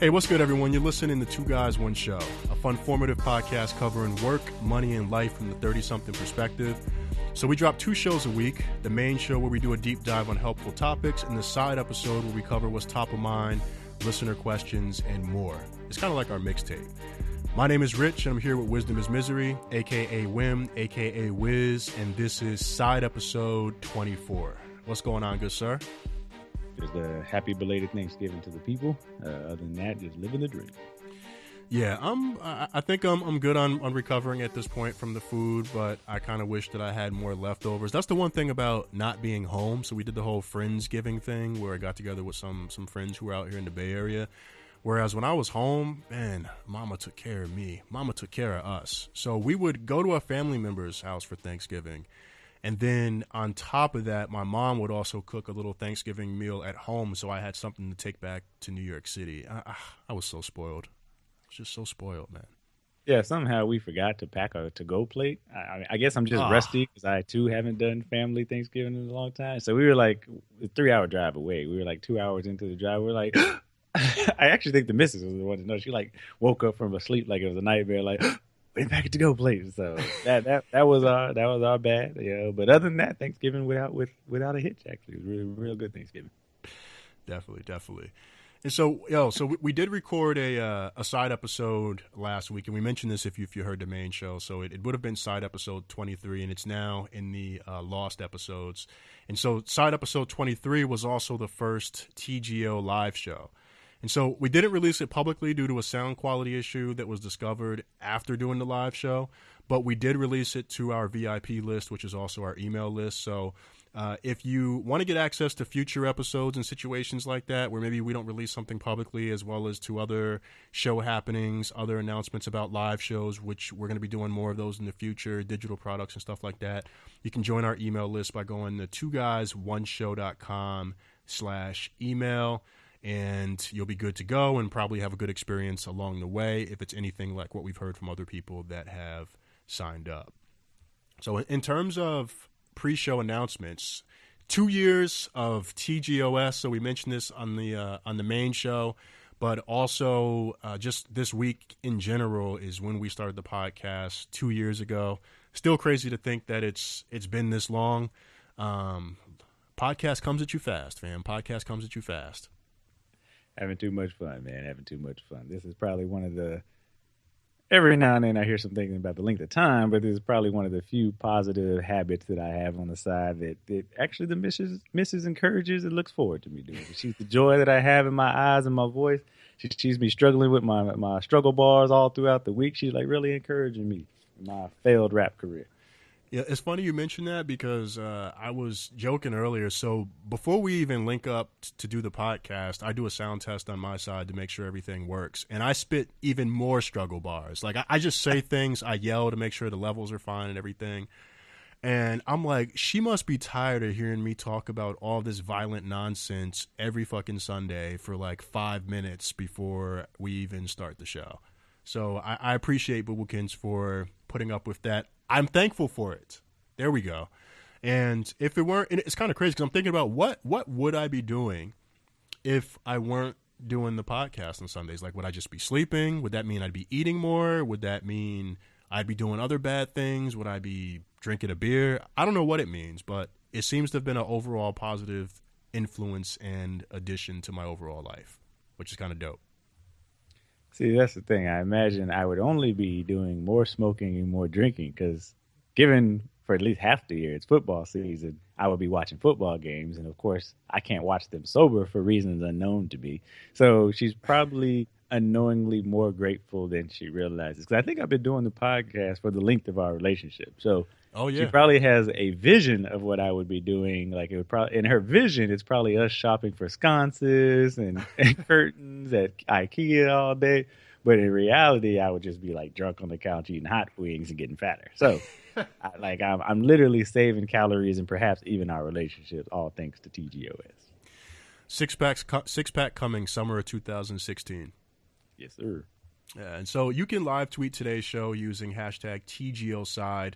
Hey, what's good, everyone? You're listening to Two Guys, One Show, a fun, formative podcast covering work, money, and life from the 30-something perspective. So we drop 2 shows a week, the main show where we do a deep dive on helpful topics, and the side episode where we cover what's top of mind, listener questions, and more. It's kind of like our mixtape. My name is Rich, and I'm here with Wisdom is Misery, a.k.a. Wim, a.k.a. Wiz, and this is side episode 24. What's going on, good sir? Just a happy belated Thanksgiving to the people. Other than that, just living the dream. Yeah, I think I'm good on recovering at this point from the food, but I kind of wish that I had more leftovers. That's the one thing about not being home. So we did the whole Friendsgiving thing where I got together with some friends who were out here in the Bay Area. Whereas when I was home, man, Mama took care of me. Mama took care of us. So we would go to a family member's house for Thanksgiving. And then on top of that, my mom would also cook a little Thanksgiving meal at home, so I had something to take back to New York City. I was so spoiled. I was just so spoiled, man. Yeah, somehow we forgot to pack a to-go plate. I guess I'm just rusty because I, too, haven't done family Thanksgiving in a long time. So we were like a 3-hour drive away. We were like 2 hours into the drive. We were like, I actually think the missus was the one to know. She like woke up from a sleep like it was a nightmare, like, wait, pack it to go, please. So that was our bad, But other than that, Thanksgiving without a hitch, actually, it was really real good Thanksgiving. Definitely. And so we did record a side episode last week, and we mentioned this if you heard the main show. So it would have been side episode 23, and it's now in the lost episodes. And so side episode 23 was also the first TGO live show. And so we didn't release it publicly due to a sound quality issue that was discovered after doing the live show, but we did release it to our VIP list, which is also our email list. So if you want to get access to future episodes and situations like that, where maybe we don't release something publicly, as well as to other show happenings, other announcements about live shows, which we're going to be doing more of those in the future, digital products and stuff like that, you can join our email list by going to twoguysoneshow.com/email. And you'll be good to go and probably have a good experience along the way if it's anything like what we've heard from other people that have signed up. So in terms of pre-show announcements, 2 years of TGOS. So we mentioned this on the main show, but also just this week in general is when we started the podcast 2 years ago. Still crazy to think that it's been this long. Podcast comes at you fast, fam. Podcast comes at you fast. Having too much fun, man. Having too much fun. This is probably one of the, every now and then I hear some things about the length of time, but this is probably one of the few positive habits that I have on the side that actually the missus encourages and looks forward to me doing. She's the joy that I have in my eyes and my voice. She sees me struggling with my struggle bars all throughout the week. She's like really encouraging me in my failed rap career. Yeah, it's funny you mentioned that because I was joking earlier. So before we even link up to do the podcast, I do a sound test on my side to make sure everything works. And I spit even more struggle bars. Like I just say things, I yell to make sure the levels are fine and everything. And I'm like, she must be tired of hearing me talk about all this violent nonsense every fucking Sunday for like 5 minutes before we even start the show. So I appreciate Boobokins for putting up with that. I'm thankful for it. There we go. And if it weren't, and it's kind of crazy because I'm thinking about what would I be doing if I weren't doing the podcast on Sundays? Like, would I just be sleeping? Would that mean I'd be eating more? Would that mean I'd be doing other bad things? Would I be drinking a beer? I don't know what it means, but it seems to have been an overall positive influence and addition to my overall life, which is kind of dope. See, that's the thing. I imagine I would only be doing more smoking and more drinking because given for at least half the year it's football season, I would be watching football games. And, of course, I can't watch them sober for reasons unknown to me. So she's probably unknowingly more grateful than she realizes. Because I think I've been doing the podcast for the length of our relationship. So she probably has a vision of what I would be doing. Like it would probably, in her vision, it's probably us shopping for sconces and curtains at IKEA all day. But in reality, I would just be like drunk on the couch eating hot wings and getting fatter. So, I'm literally saving calories and perhaps even our relationships, all thanks to TGOS. Six pack coming summer of 2016. Yes, sir. And so you can live tweet today's show using hashtag TGOSide.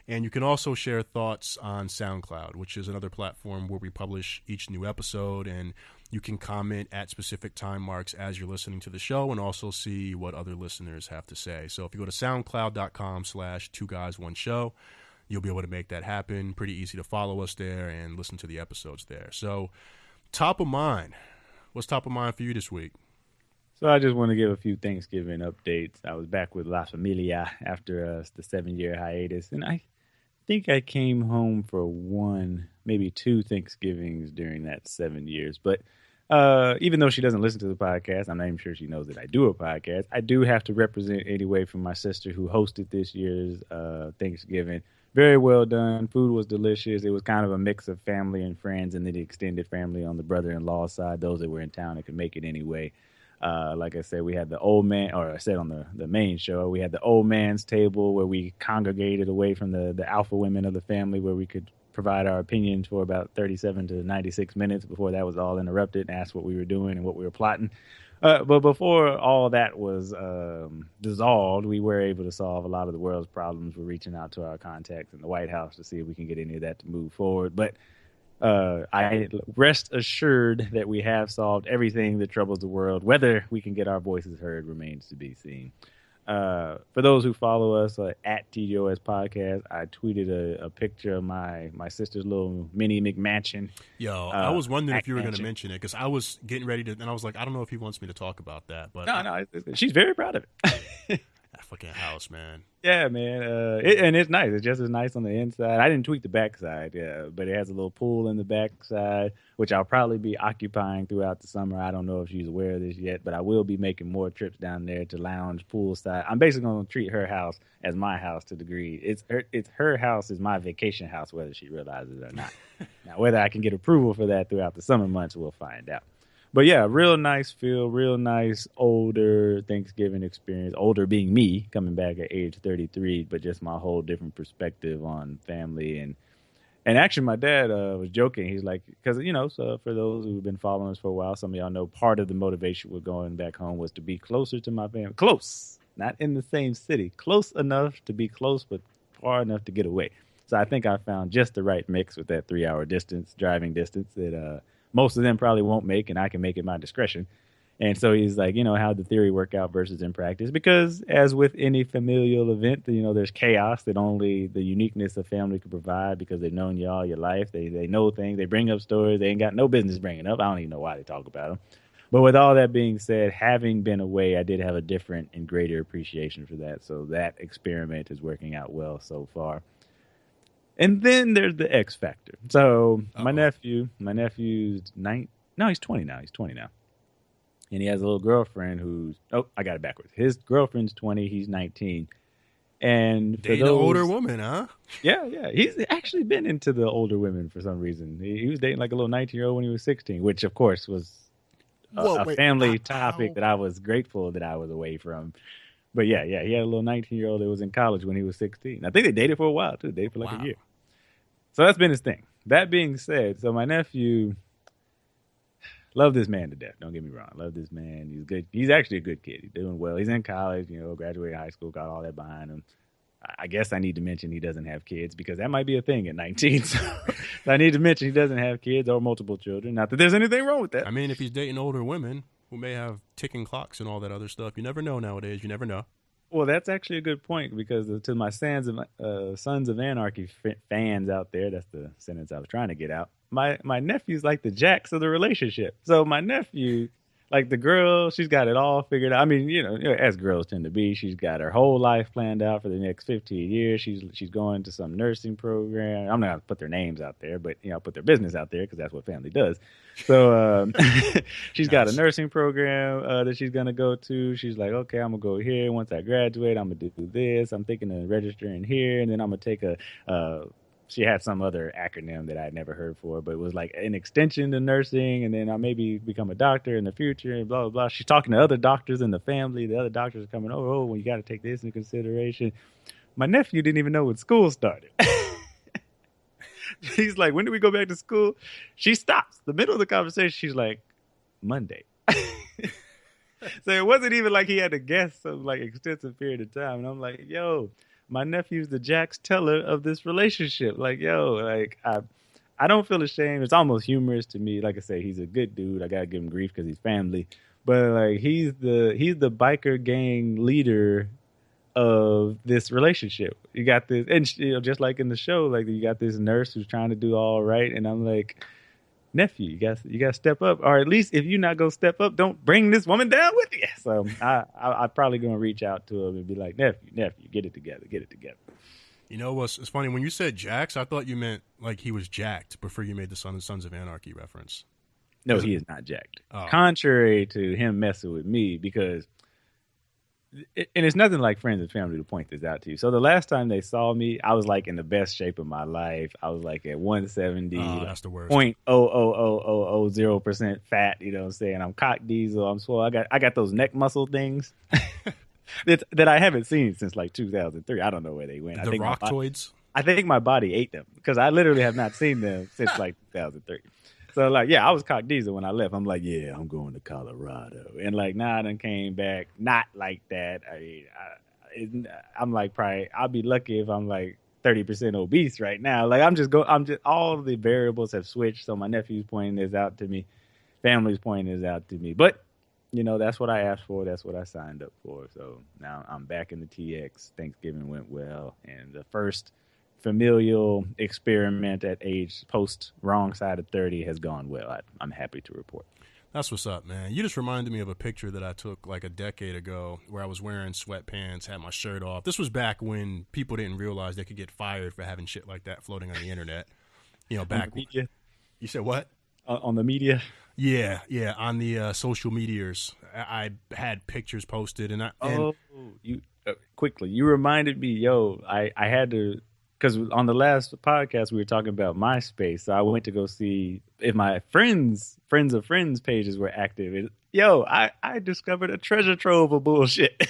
And you can also share thoughts on SoundCloud, which is another platform where we publish each new episode. And you can comment at specific time marks as you're listening to the show and also see what other listeners have to say. So if you go to soundcloud.com/2guys1show, you'll be able to make that happen. Pretty easy to follow us there and listen to the episodes there. So top of mind. What's top of mind for you this week? So I just want to give a few Thanksgiving updates. I was back with La Familia after the 7-year hiatus, and I think I came home for one, maybe two Thanksgivings during that 7 years. But even though she doesn't listen to the podcast, I'm not even sure she knows that I do a podcast. I do have to represent anyway for my sister who hosted this year's Thanksgiving. Very well done. Food was delicious. It was kind of a mix of family and friends and then the extended family on the brother-in-law side, those that were in town that could make it anyway. Like I said, we had the old man, or I said on the main show, we had the old man's table where we congregated away from the alpha women of the family where we could provide our opinions for about 37 to 96 minutes before that was all interrupted and asked what we were doing and what we were plotting. But before all that was dissolved, we were able to solve a lot of the world's problems. We're reaching out to our contacts in the White House to see if we can get any of that to move forward. But I rest assured that we have solved everything that troubles the world. Whether we can get our voices heard remains to be seen. For those who follow us at TGOS Podcast, I tweeted a picture of my sister's little mini McMansion. Yo, I was wondering if you were going to mention it because I was getting ready to, and I was like, I don't know if he wants me to talk about that. But no, she's very proud of it. That fucking house, man. Yeah, man. And it's nice. It's just as nice on the inside. I didn't tweak the backside, but it has a little pool in the backside, which I'll probably be occupying throughout the summer. I don't know if she's aware of this yet, but I will be making more trips down there to lounge poolside. I'm basically going to treat her house as my house to a degree. It's her house is my vacation house, whether she realizes it or not. Now, whether I can get approval for that throughout the summer months, we'll find out. But yeah, real nice feel, real nice older Thanksgiving experience. Older being me, coming back at age 33, but just my whole different perspective on family. And actually, my dad was joking. He's like, because, so for those who've been following us for a while, some of y'all know part of the motivation with going back home was to be closer to my family. Close, not in the same city. Close enough to be close, but far enough to get away. So I think I found just the right mix with that 3-hour driving distance that most of them probably won't make, and I can make at my discretion. And so he's like, how'd the theory work out versus in practice? Because as with any familial event, there's chaos that only the uniqueness of family could provide because they've known you all your life. They know things. They bring up stories they ain't got no business bringing up. I don't even know why they talk about them. But with all that being said, having been away, I did have a different and greater appreciation for that. So that experiment is working out well so far. And then there's the X factor. So my nephew's he's 20 now. He's 20 now. And he has a little girlfriend I got it backwards. His girlfriend's 20, he's 19. And dating an older woman, huh? Yeah. He's actually been into the older women for some reason. He was dating like a little 19-year-old when he was 16, which of course was a family topic that I was grateful that I was away from. But yeah, he had a little 19-year-old that was in college when he was 16. I think they dated for a while too. They dated for like a year. So that's been his thing. That being said, so my nephew, love this man to death. Don't get me wrong. Love this man. He's good. He's actually a good kid. He's doing well. He's in college, graduated high school, got all that behind him. I guess I need to mention he doesn't have kids because that might be a thing at 19. So I need to mention he doesn't have kids or multiple children. Not that there's anything wrong with that. I mean, if he's dating older women who may have ticking clocks and all that other stuff, you never know nowadays. You never know. Well, that's actually a good point because to my Sons of Anarchy fans out there, that's the sentence I was trying to get out. My nephew's like the jacks of the relationship. So my nephew, like the girl, she's got it all figured out. I mean, as girls tend to be, she's got her whole life planned out for the next 15 years. She's going to some nursing program. I'm not going to put their names out there, but I'll put their business out there because that's what family does. So she's got a nursing program that she's going to go to. She's like, okay, I'm going to go here. Once I graduate, I'm going to do this. I'm thinking of registering here, and then I'm going to take a she had some other acronym that I had never heard for, but it was like an extension to nursing, and then I'll maybe become a doctor in the future, and blah, blah, blah. She's talking to other doctors in the family. The other doctors are coming over. Oh, well, you got to take this into consideration. My nephew didn't even know when school started. He's like, when do we go back to school? She stops. The middle of the conversation, she's like, Monday. So it wasn't even like he had to guess some like extensive period of time. And I'm like, yo, my nephew's the Jax Teller of this relationship. Like, yo, like I don't feel ashamed. It's almost humorous to me. Like I say, he's a good dude. I gotta give him grief because he's family. But like he's the biker gang leader of this relationship. You got this, and you know, just like in the show, like you got this nurse who's trying to do all right, and I'm like, nephew, you got to step up, or at least if you're not gonna step up, don't bring this woman down with you. So I probably gonna reach out to him and be like, nephew, get it together. You know what's it's funny when you said Jax, I thought you meant like he was jacked before you made the Sons of Anarchy reference. No, he is not jacked. Oh. Contrary to him messing with me, because and it's nothing like friends and family to point this out to you. So the last time they saw me, I was like in the best shape of my life. I was like at 170. Oh, that's the worst. 0.00000% fat. You know what I'm saying? I'm cock diesel. I'm swole. I got those neck muscle things that I haven't seen since like 2003. I don't know where they went. The Rocktoids? I think my body ate them because I literally have not seen them since like 2003. So, like, yeah, I was cock diesel when I left. I'm like, yeah, I'm going to Colorado. And, like, now I done came back not like that. I'm like, probably, I'll be lucky if I'm, like, 30% obese right now. Like, all of the variables have switched. So, my nephew's pointing this out to me. Family's pointing this out to me. But, you know, that's what I asked for. That's what I signed up for. So, now I'm back in the TX. Thanksgiving went well. And the first familial experiment at age post wrong side of 30 has gone well. I'm happy to report. That's what's up, man. You just reminded me of a picture that I took like a decade ago where I was wearing sweatpants, had my shirt off. This was back when people didn't realize they could get fired for having shit like that floating on the internet. You know, back when. You said what? On the media? Yeah, on the social medias. I had pictures posted quickly. You reminded me, yo, I had to. Because on the last podcast, we were talking about MySpace. So I went to go see if my friends of friends pages were active. I discovered a treasure trove of bullshit.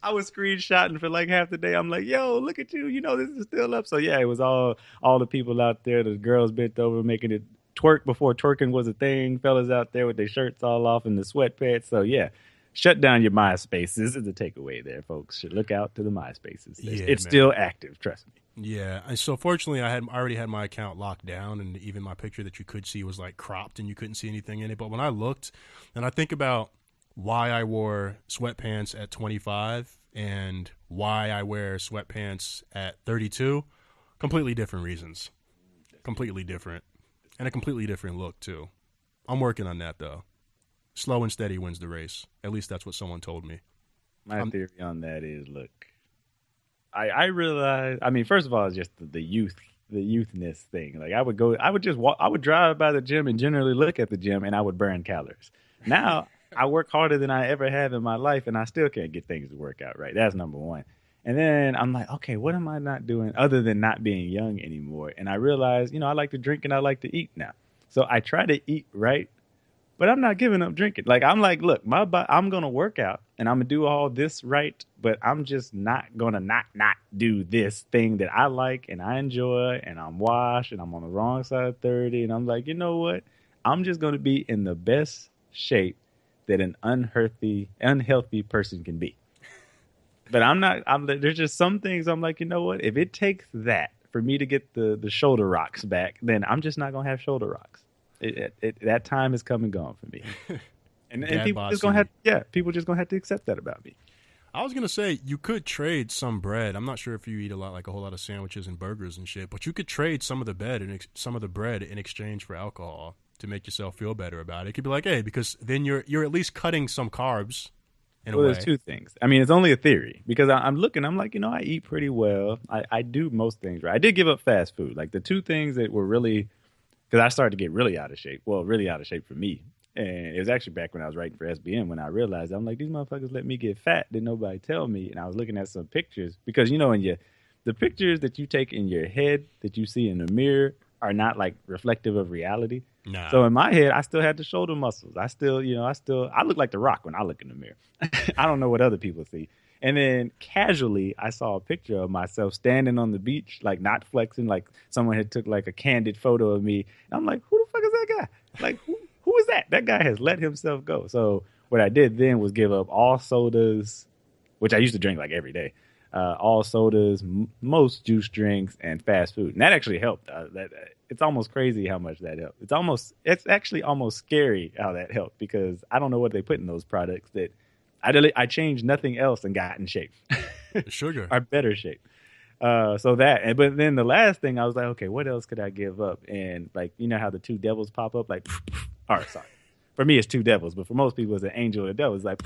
I was screenshotting for like half the day. I'm like, yo, look at you. You know, this is still up. So, yeah, it was all the people out there, the girls bent over making it twerk before twerking was a thing. Fellas out there with their shirts all off in the sweatpants. So, yeah. Shut down your MySpace. This is the takeaway there, folks. Should look out to the MySpaces. It's still active, trust me. Yeah. And so fortunately, I already had my account locked down, and even my picture that you could see was like cropped, and you couldn't see anything in it. But when I looked, and I think about why I wore sweatpants at 25 and why I wear sweatpants at 32, completely different reasons. Completely different. And a completely different look, too. I'm working on that, though. Slow and steady wins the race. At least that's what someone told me. My theory on that is, look, I realize, I mean, first of all, it's just the youthness thing. Like I would drive by the gym and generally look at the gym and I would burn calories. Now I work harder than I ever have in my life and I still can't get things to work out right. That's number one. And then I'm like, okay, what am I not doing other than not being young anymore? And I realize, I like to drink and I like to eat now. So I try to eat right. But I'm not giving up drinking. Like, I'm like, look, I'm going to work out and I'm going to do all this right, but I'm just not going to not do this thing that I like and I enjoy and I'm washed and I'm on the wrong side of 30. And I'm like, you know what? I'm just going to be in the best shape that an unhealthy person can be. But there's just some things I'm like, you know what? If it takes that for me to get the shoulder rocks back, then I'm just not going to have shoulder rocks. That time has come and gone for me, and people just gonna have to accept that about me. I was gonna say you could trade some bread. I'm not sure if you eat a whole lot of sandwiches and burgers and shit, but you could trade some of the bread in exchange for alcohol to make yourself feel better about it. It could be like, hey, because then you're at least cutting some carbs. There's two things. I mean, it's only a theory because I'm like, I eat pretty well. I do most things right. I did give up fast food. Like the two things that were really. Because I started to get really out of shape. Well, really out of shape for me. And it was actually back when I was writing for SBN when I realized, I'm like, these motherfuckers let me get fat. Didn't nobody tell me. And I was looking at some pictures. Because, when the pictures that you take in your head that you see in the mirror are not like reflective of reality. Nah. So in my head, I still had the shoulder muscles. I still, I look like The Rock when I look in the mirror. I don't know what other people see. And then casually, I saw a picture of myself standing on the beach, like not flexing, like someone had took like a candid photo of me. And I'm like, who the fuck is that guy? Like, who is that? That guy has let himself go. So what I did then was give up all sodas, which I used to drink like every day. All sodas, most juice drinks, and fast food. And that actually helped. It's almost crazy how much that helped. It's actually almost scary how that helped, because I don't know what they put in those products that I changed nothing else and got in shape. Sugar. Or better shape. But then the last thing I was like, okay, what else could I give up? And like, you know how the two devils pop up? Like, sorry. For me, it's two devils, but for most people, it's an angel or a devil. It's like,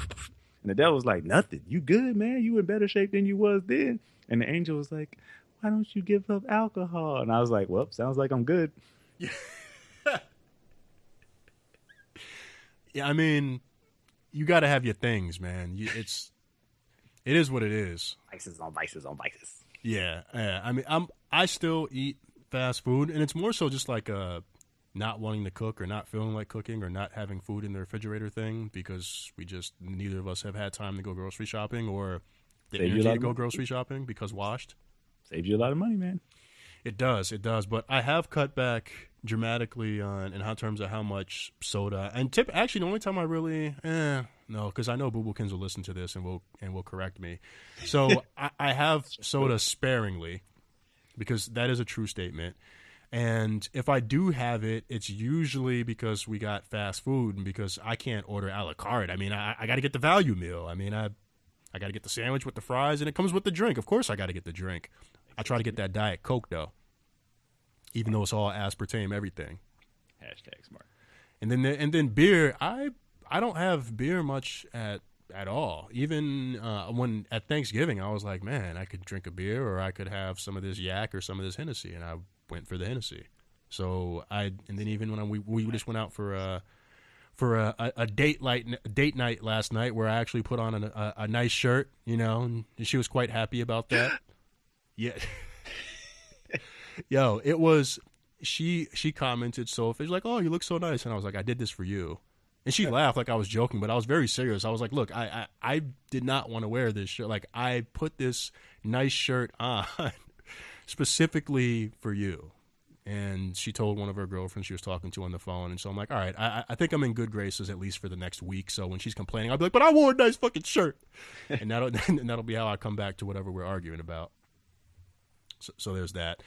and the devil's like, nothing. You good, man. You in better shape than you was then. And the angel was like, why don't you give up alcohol? And I was like, well, sounds like I'm good. Yeah, I mean, you got to have your things, man. It is what it is. Vices on vices on vices. Yeah. I mean, I still eat fast food, and it's more so just like not wanting to cook or not feeling like cooking or not having food in the refrigerator thing, because neither of us have had time to go grocery shopping or the energy to go grocery shopping because washed. Saves you a lot of money, man. It does. But I have cut back dramatically in terms of how much soda. And actually, the only time I really no, because I know Boobokins will listen to this and will correct me. So I have soda sparingly, because that is a true statement. And if I do have it, it's usually because we got fast food and because I can't order a la carte. I mean, I got to get the value meal. I mean, I got to get the sandwich with the fries, and it comes with the drink. Of course, I got to get the drink. I try to get that Diet Coke, though, even though it's all aspartame, everything. #smart. And then beer, I don't have beer much at all. Even when at Thanksgiving, I was like, man, I could drink a beer, or I could have some of this Yak or some of this Hennessy, and I went for the Hennessy. So and then even when we just went out for a date night last night, where I actually put on a nice shirt, and she was quite happy about that. Yeah. Yo, it was, she commented, so if it's like, oh, you look so nice. And I was like, I did this for you. And she laughed like I was joking, but I was very serious. I was like, look, I did not want to wear this shirt. Like, I put this nice shirt on specifically for you. And she told one of her girlfriends she was talking to on the phone. And so I'm like, all right, I think I'm in good graces at least for the next week. So when she's complaining, I'll be like, but I wore a nice fucking shirt. And that'll be how I come back to whatever we're arguing about. So there's that.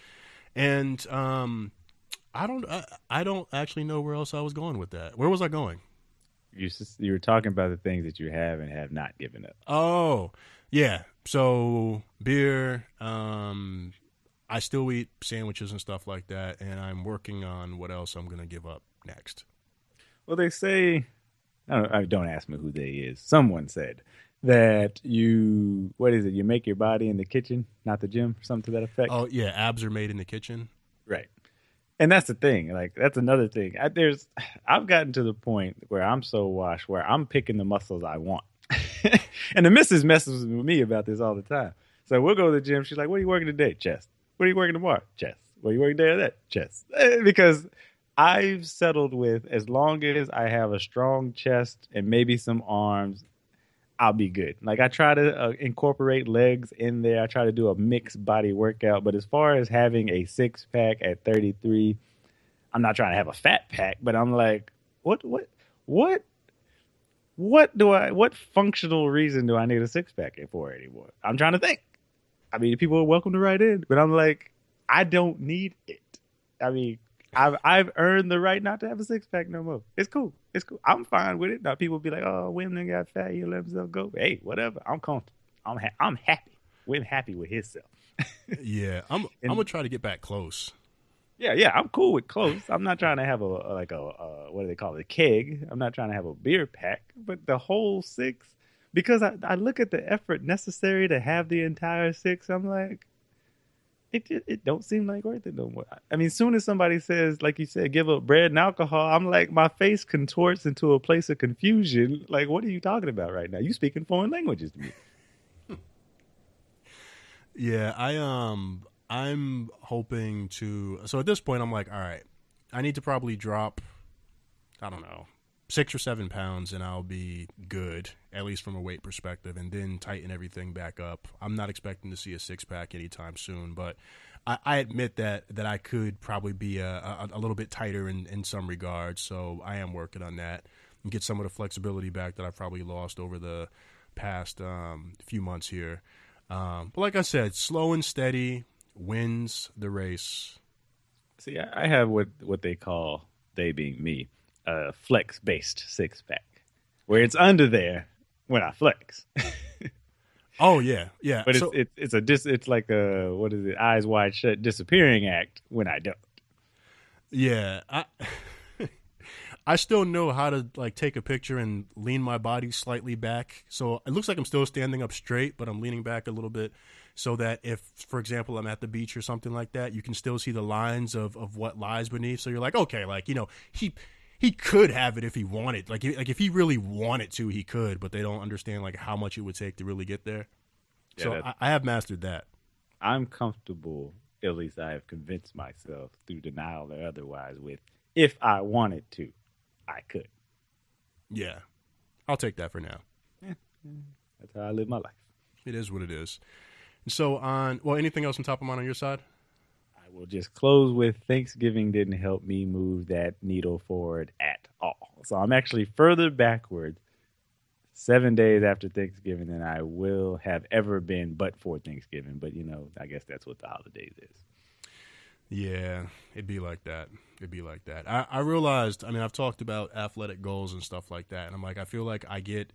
And I don't actually know where else I was going with that. Where was I going? You were talking about the things that you have and have not given up. Oh, yeah. So beer, I still eat sandwiches and stuff like that, and I'm working on what else I'm going to give up next. Well, they say, don't ask me who they is. Someone said that you make your body in the kitchen, not the gym, or something to that effect. Oh, yeah, abs are made in the kitchen. Right. And that's the thing. Like, that's another thing. I've gotten to the point where I'm so washed where I'm picking the muscles I want. And the missus messes with me about this all the time. So we'll go to the gym. She's like, what are you working today? Chest. What are you working tomorrow? Chest. What are you working today? That? Chest. Because I've settled with, as long as I have a strong chest and maybe some arms, I'll be good. Like, I try to incorporate legs in there. I try to do a mixed body workout. But as far as having a 6-pack at 33, I'm not trying to have a fat pack, but I'm like, what functional reason do I need a 6-pack for anymore? I'm trying to think. I mean, people are welcome to write in, but I'm like, I don't need it. I mean, I've earned the right not to have a 6-pack no more. It's cool. I'm fine with it. Now people be like, oh, women got fat, you let himself go. Hey, whatever. I'm comfortable. I'm happy. We're happy with himself. Yeah, I'm gonna try to get back close. Yeah, I'm cool with close. I'm not trying to have a what do they call it, a keg. I'm not trying to have a beer pack, but the whole 6, because I look at the effort necessary to have the entire 6. I'm like, it don't seem like worth it no more. I mean, as soon as somebody says, like you said, give up bread and alcohol, I'm like, my face contorts into a place of confusion. Like, what are you talking about right now? You speaking foreign languages to me. Yeah, I'm hoping to. So at this point, I'm like, all right, I need to probably drop, I don't know, 6 or 7 pounds, and I'll be good, at least from a weight perspective, and then tighten everything back up. I'm not expecting to see a 6-pack anytime soon, but I admit that I could probably be a little bit tighter in some regards. So I am working on that and get some of the flexibility back that I've probably lost over the past few months here. But like I said, slow and steady wins the race. See, I have what they call, they being me, a flex-based 6-pack, where it's under there when I flex. Oh yeah, yeah. But so, it's like a, what is it, eyes wide shut disappearing act when I don't. yeah, I still know how to like take a picture and lean my body slightly back. So it looks like I'm still standing up straight, but I'm leaning back a little bit so that if, for example, I'm at the beach or something like that, you can still see the lines of what lies beneath. So you're like, okay, like, you know, he could have it if he wanted. Like if he really wanted to, he could, but they don't understand like how much it would take to really get there. Yeah, so I have mastered that. I'm comfortable, at least I have convinced myself through denial or otherwise, with if I wanted to, I could. Yeah. I'll take that for now. Yeah, that's how I live my life. It is what it is. So anything else on top of mind on your side? I will just close with Thanksgiving didn't help me move that needle forward at all. So I'm actually further backwards 7 days after Thanksgiving than I will have ever been but for Thanksgiving. But, you know, I guess that's what the holidays is. Yeah, it'd be like that. I realized, I mean, I've talked about athletic goals and stuff like that, and I'm like, I feel like I get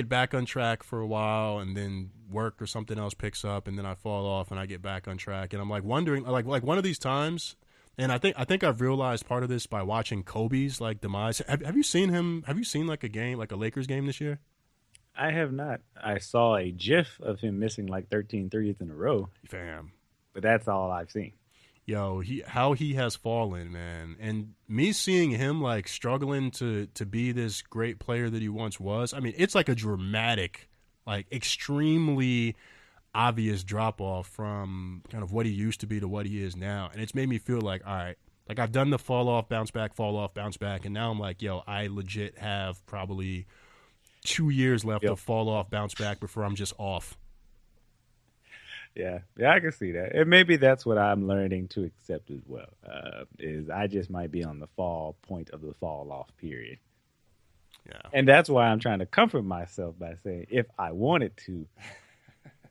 back on track for a while, and then work or something else picks up, and then I fall off, and I get back on track, and I'm like wondering, like one of these times, and I think I've realized part of this by watching Kobe's like demise. Have you seen him? Have you seen like a game, like a Lakers game this year? I have not. I saw a GIF of him missing like 13 threes in a row. Fam. But that's all I've seen. Yo, how he has fallen, man. And me seeing him like struggling to be this great player that he once was. I mean, it's like a dramatic, like extremely obvious drop off from kind of what he used to be to what he is now. And it's made me feel like, all right, like I've done the fall off, bounce back, and now I'm like, yo, I legit have probably 2 years left of fall off, bounce back before I'm just off. Yeah, I can see that. And maybe that's what I'm learning to accept as well, is I just might be on the fall point of the fall off period. Yeah. And that's why I'm trying to comfort myself by saying, if I wanted to,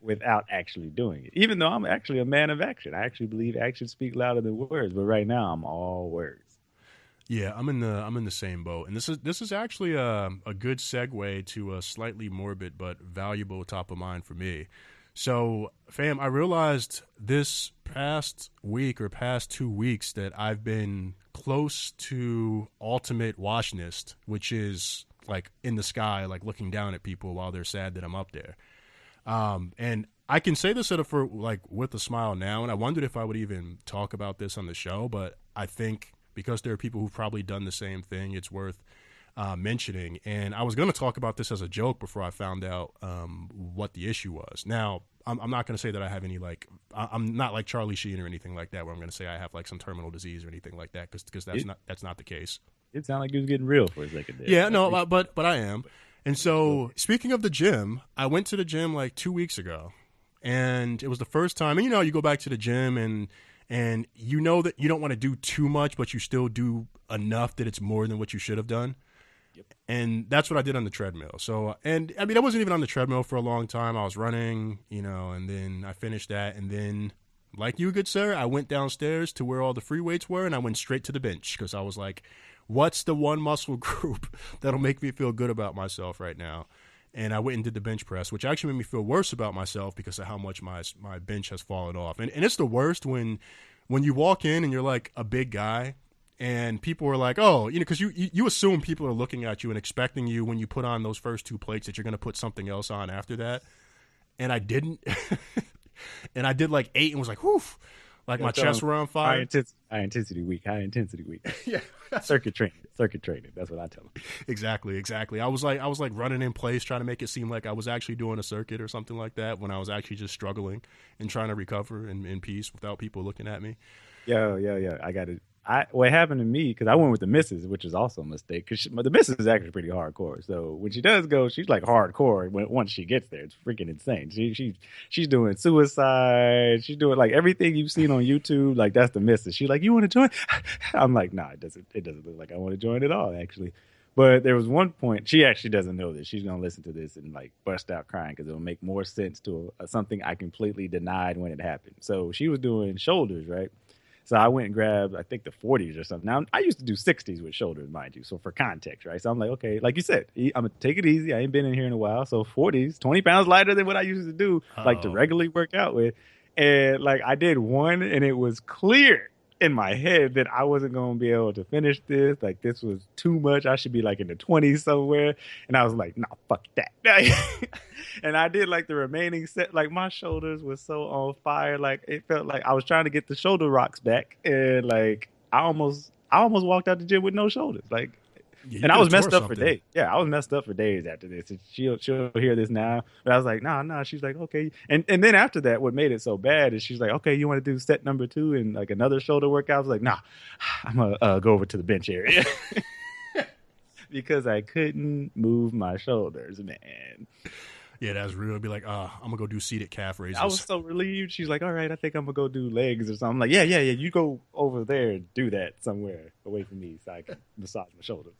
without actually doing it, even though I'm actually a man of action. I actually believe actions speak louder than words, but right now I'm all words. Yeah, I'm in the same boat. And this is actually a good segue to a slightly morbid but valuable top of mind for me. So, fam, I realized this past week or past 2 weeks that I've been close to ultimate washness, which is like in the sky, like looking down at people while they're sad that I'm up there. And I can say this for like with a smile now, and I wondered if I would even talk about this on the show, but I think because there are people who've probably done the same thing, it's worth mentioning. And I was going to talk about this as a joke before I found out what the issue was. Now, I'm not going to say that I have any, like, I'm not like Charlie Sheen or anything like that, where I'm going to say I have like some terminal disease or anything like that, because that's not the case. It sounded like you was getting real for a second there. Yeah, no, but I am. And so, speaking of the gym, I went to the gym like 2 weeks ago, and it was the first time. And you know, you go back to the gym, and you know that you don't want to do too much, but you still do enough that it's more than what you should have done. Yep. And that's what I did on the treadmill. So, and I mean, I wasn't even on the treadmill for a long time. I was running, you know, and then I finished that. And then, like you, good sir, I went downstairs to where all the free weights were, and I went straight to the bench because I was like, what's the one muscle group that'll make me feel good about myself right now? And I went and did the bench press, which actually made me feel worse about myself because of how much my bench has fallen off. And it's the worst when you walk in and you're like a big guy, and people are like, oh, you know, because you assume people are looking at you and expecting you when you put on those first 2 plates that you're going to put something else on after that. And I didn't. And I did like 8 and was like, whew. Like Yeah, my tell chest him were on fire. high intensity week. High intensity week. Yeah. Circuit training. Circuit training. That's what I tell them. Exactly. I was like running in place, trying to make it seem like I was actually doing a circuit or something like that, when I was actually just struggling and trying to recover in peace without people looking at me. Yeah. I got it. What happened to me, because I went with the missus, which is also a mistake, because the missus is actually pretty hardcore. So when she does go, she's like hardcore. Once she gets there, it's freaking insane. She's doing suicide. She's doing like everything you've seen on YouTube. Like, that's the missus. She's like, you want to join? I'm like, nah, it doesn't look like I want to join at all, actually. But there was one point, she actually doesn't know this. She's going to listen to this and like bust out crying, because it'll make more sense to something I completely denied when it happened. So she was doing shoulders, right? So I went and grabbed, I think, the 40s or something. Now, I used to do 60s with shoulders, mind you. So for context, right? So I'm like, okay, like you said, I'm going to take it easy. I ain't been in here in a while. So 40s, 20 pounds lighter than what I used to do, like to regularly work out with. And like I did one, and it was clear in my head that I wasn't going to be able to finish this. Like, this was too much. I should be like in the 20s somewhere. And I was like, nah, fuck that. And I did like the remaining set. Like, my shoulders were so on fire. Like, it felt like I was trying to get the shoulder rocks back. And like, I almost walked out the gym with no shoulders. Like, Yeah, and I was messed up for days. Yeah, I was messed up for days after this. And she'll hear this now. But I was like, nah. She's like, okay. And then after that, what made it so bad is she's like, okay, you want to do set number 2 and like another shoulder workout? I was like, nah, I'm going to go over to the bench area. Because I couldn't move my shoulders, man. Yeah, that's real. It'd be like, I'm gonna go do seated calf raises. I was so relieved. She's like, all right, I think I'm gonna go do legs or something. I'm like, yeah. You go over there and do that somewhere away from me so I can massage my shoulders.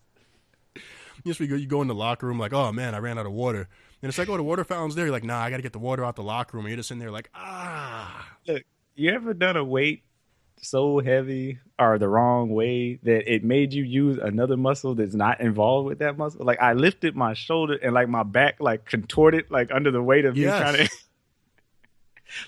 Yes, you go in the locker room like, oh man, I ran out of water. And it's like, oh, the water fountain's there. You're like, nah, I got to get the water out the locker room. And you're just in there like, Look, you ever done a weight so heavy or the wrong way that it made you use another muscle that's not involved with that muscle? Like, I lifted my shoulder and like my back like contorted like under the weight of me trying to.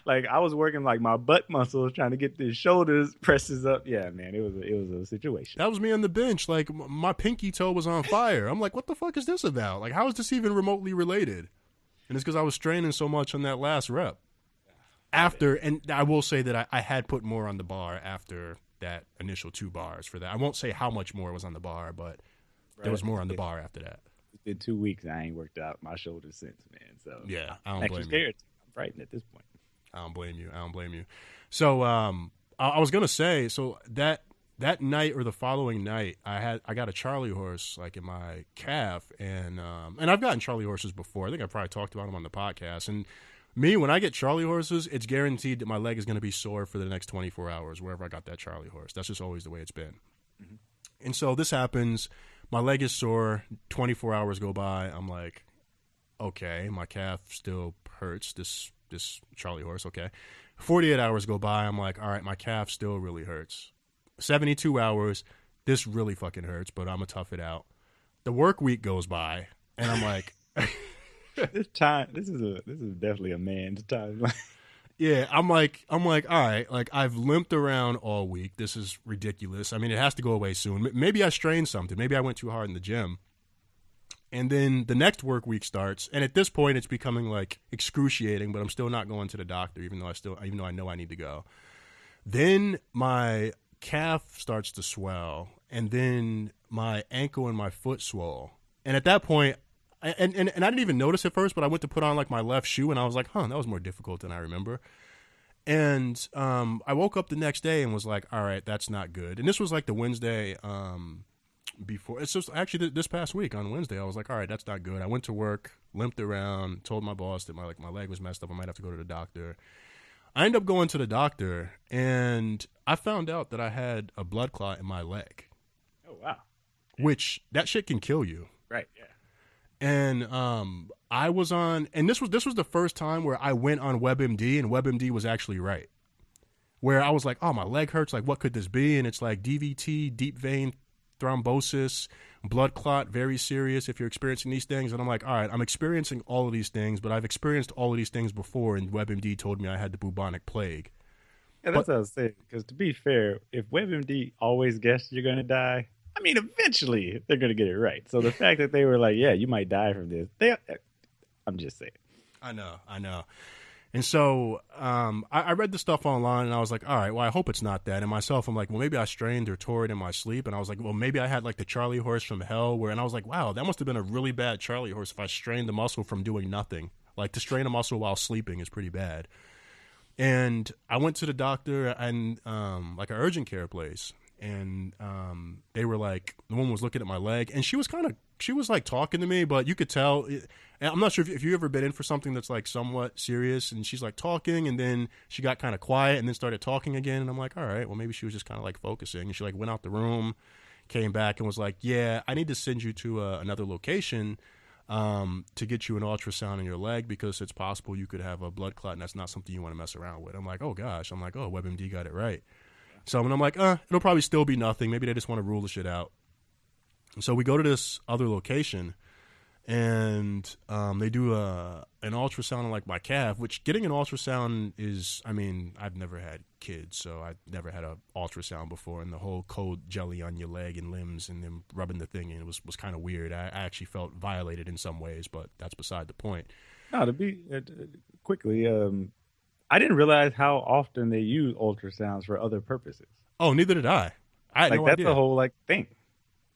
Like, I was working like my butt muscles trying to get the shoulders presses up. Yeah, man, it was a situation. That was me on the bench. Like, my pinky toe was on fire. I'm like, what the fuck is this about? Like, how is this even remotely related? And it's because I was straining so much on that last rep. And I will say that I had put more on the bar after that initial 2 bars for that. I won't say how much more was on the bar, but there was more on the bar after that. It's been 2 weeks and I ain't worked out my shoulders since, man. So yeah, I don't blame you. Scared. I'm frightened at this point. I don't blame you. So I was gonna say, so that night or the following night, I got a Charlie horse like in my calf, and I've gotten Charlie horses before. I think I probably talked about them on the podcast. And me, when I get Charlie horses, it's guaranteed that my leg is going to be sore for the next 24 hours wherever I got that Charlie horse. That's just always the way it's been. Mm-hmm. And so this happens. My leg is sore. 24 hours go by. I'm like, okay, my calf still hurts. This Charlie horse, okay. 48 hours go by. I'm like, all right, my calf still really hurts. 72 hours. This really fucking hurts, but I'm going to tough it out. The work week goes by, and I'm like... This is definitely a man's time. Yeah, I'm like, all right, like I've limped around all week. This is ridiculous. I mean, it has to go away soon. Maybe I strained something. Maybe I went too hard in the gym. And then the next work week starts, and at this point, it's becoming like excruciating. But I'm still not going to the doctor, even though I know I need to go. Then my calf starts to swell, and then my ankle and my foot swell. And at that point, and I didn't even notice at first, but I went to put on like my left shoe, and I was like, that was more difficult than I remember. And I woke up the next day and was like, all right, that's not good. And this was like the Wednesday before. It's just actually this past week on Wednesday, I was like, all right, that's not good. I went to work, limped around, told my boss that my leg was messed up. I might have to go to the doctor. I ended up going to the doctor, and I found out that I had a blood clot in my leg. Oh, wow. Which, that shit can kill you. Right, yeah. And I was on, and this was the first time where I went on WebMD, and WebMD was actually right. Where I was like, oh, my leg hurts. Like, what could this be? And it's like DVT, deep vein thrombosis, blood clot, very serious if you're experiencing these things. And I'm like, all right, I'm experiencing all of these things, but I've experienced all of these things before, and WebMD told me I had the bubonic plague. Yeah, that's what I was saying. Because to be fair, if WebMD always guessed you're going to die, I mean, eventually they're going to get it right. So the fact that they were like, yeah, you might die from this, I'm just saying. I know. And so I read the stuff online, and I was like, all right, well, I hope it's not that. And myself, I'm like, well, maybe I strained or tore it in my sleep. And I was like, well, maybe I had like the Charlie horse from hell and I was like, wow, that must have been a really bad Charlie horse if I strained the muscle from doing nothing. Like to strain a muscle while sleeping is pretty bad. And I went to the doctor and like an urgent care place. And they were like, the woman was looking at my leg, and she was like talking to me, but you could tell. I'm not sure if you ever been in for something that's like somewhat serious, and she's like talking, and then she got kind of quiet, and then started talking again, and I'm like, all right, well maybe she was just kind of like focusing, and she like went out the room, came back, and was like, yeah, I need to send you to another location to get you an ultrasound in your leg because it's possible you could have a blood clot, and that's not something you want to mess around with. I'm like, oh gosh, I'm like, oh, WebMD got it right. So and I'm like, it'll probably still be nothing. Maybe they just want to rule the shit out. And so we go to this other location, and they do an ultrasound on like my calf, which getting an ultrasound is, I mean, I've never had kids, so I've never had an ultrasound before, and the whole cold jelly on your leg and limbs and then rubbing the thing in was kind of weird. I actually felt violated in some ways, but that's beside the point. No, to be quickly, I didn't realize how often they use ultrasounds for other purposes. Oh, neither did I. I had like no that's idea. The whole like thing.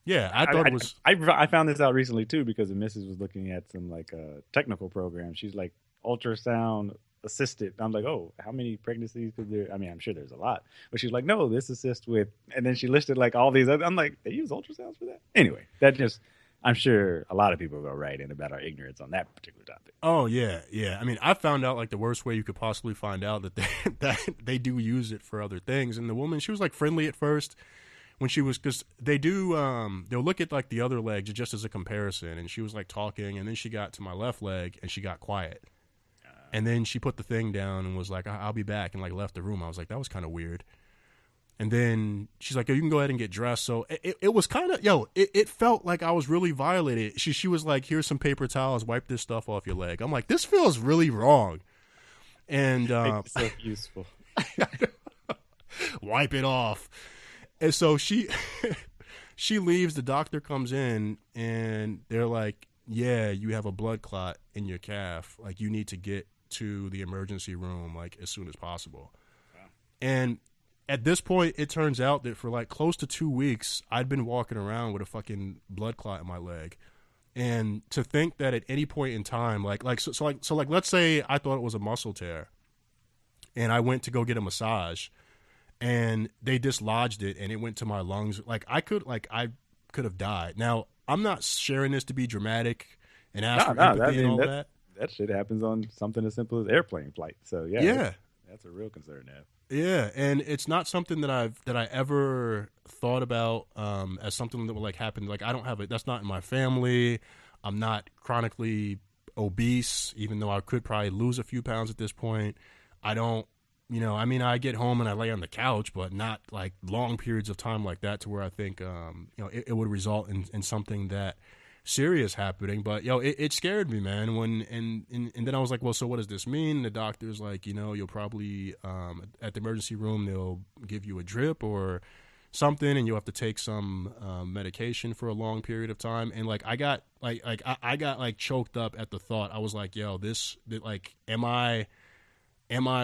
Yeah, I thought it was. I found this out recently too because the missus was looking at some like technical program. She's like ultrasound assisted. I'm like, oh, how many pregnancies could there? I mean, I'm sure there's a lot, but she's like, no, this assists with, and then she listed like all these other. I'm like, they use ultrasounds for that? Anyway, that just. I'm sure a lot of people go right in about our ignorance on that particular topic. Oh yeah, yeah. I mean, I found out like the worst way you could possibly find out that they do use it for other things. And the woman, she was like friendly at first when she was, because they do they'll look at like the other leg just as a comparison. And she was like talking, and then she got to my left leg and she got quiet, and then she put the thing down and was like, "I'll be back," and like left the room. I was like, that was kind of weird. And then she's like, oh, you can go ahead and get dressed. So it was kind of, it felt like I was really violated. She was like, here's some paper towels, wipe this stuff off your leg. I'm like, this feels really wrong. And it's so useful. Wipe it off. And so she leaves, the doctor comes in, and they're like, yeah, you have a blood clot in your calf. Like, you need to get to the emergency room, like, as soon as possible. Wow. And at this point, it turns out that for like close to 2 weeks, I'd been walking around with a fucking blood clot in my leg. And to think that at any point in time, so let's say I thought it was a muscle tear, and I went to go get a massage, and they dislodged it, and it went to my lungs. Like I could have died. Now, I'm not sharing this to be dramatic and ask for empathy and all that. That shit happens on something as simple as airplane flight. So yeah. That's a real concern to have. Yeah, and it's not something that I ever thought about as something that would like happen. Like I don't have it. That's not in my family. I'm not chronically obese, even though I could probably lose a few pounds at this point. I don't, I mean, I get home and I lay on the couch, but not like long periods of time like that to where I think, it would result in something that serious happening. But it scared me, man. And then I was like, well, so what does this mean? The doctor's like, you'll probably at the emergency room they'll give you a drip or something, and you'll have to take some medication for a long period of time. And like I got like choked up at the thought. I was like, am I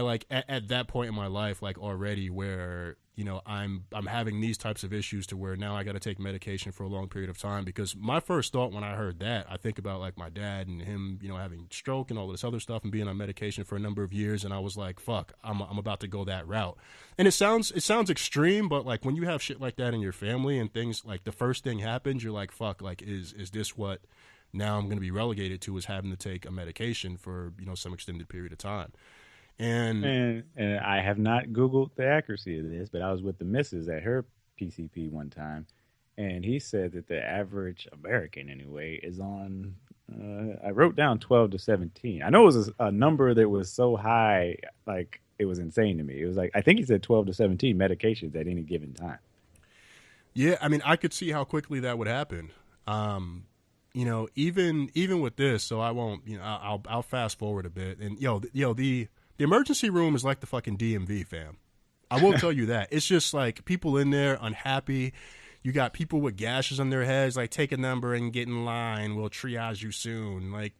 like at that point in my life like already where I'm having these types of issues to where now I got to take medication for a long period of time? Because my first thought when I heard that, I think about like my dad and him, having stroke and all this other stuff and being on medication for a number of years, and I was like, fuck, I'm about to go that route. And it sounds extreme, but like when you have shit like that in your family and things like the first thing happens, you're like, fuck, like is this what now I'm going to be relegated to, is having to take a medication for some extended period of time. And I have not Googled the accuracy of this, but I was with the missus at her PCP one time, and he said that the average American, anyway, is on, I wrote down 12 to 17. I know it was a number that was so high, like it was insane to me. It was like, I think he said 12 to 17 medications at any given time. Yeah, I mean, I could see how quickly that would happen. Even with this, so I won't, I'll fast forward a bit. And, the emergency room is like the fucking DMV, fam. I will tell you that. It's just like people in there unhappy. You got people with gashes on their heads, like take a number and get in line. We'll triage you soon. Like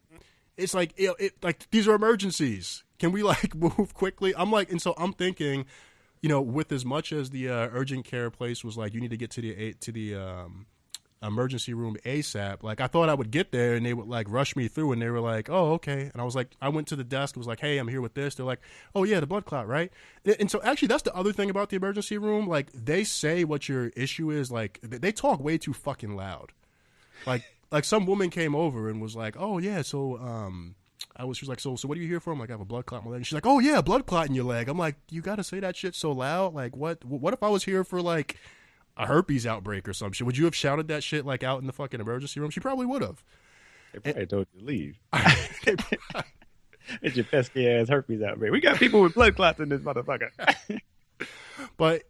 it's like like these are emergencies. Can we like move quickly? I'm like, and so I'm thinking, with as much as the urgent care place was like, you need to get to the emergency room ASAP. Like I thought I would get there and they would like rush me through, and they were like, "Oh, okay." And I was like, I went to the desk. It was like, "Hey, I'm here with this." They're like, "Oh yeah, the blood clot, right?" And so actually, that's the other thing about the emergency room. Like they say what your issue is. Like they talk way too fucking loud. Like some woman came over and was like, "Oh yeah, so she was like, so what are you here for?" I'm like, "I have a blood clot in my leg." And she's like, "Oh yeah, blood clot in your leg." I'm like, "You got to say that shit so loud? Like what if I was here for like a herpes outbreak or some shit? Would you have shouted that shit like out in the fucking emergency room?" She probably would have. They probably told you to leave. It's your pesky ass herpes outbreak. We got people with blood clots in this motherfucker. But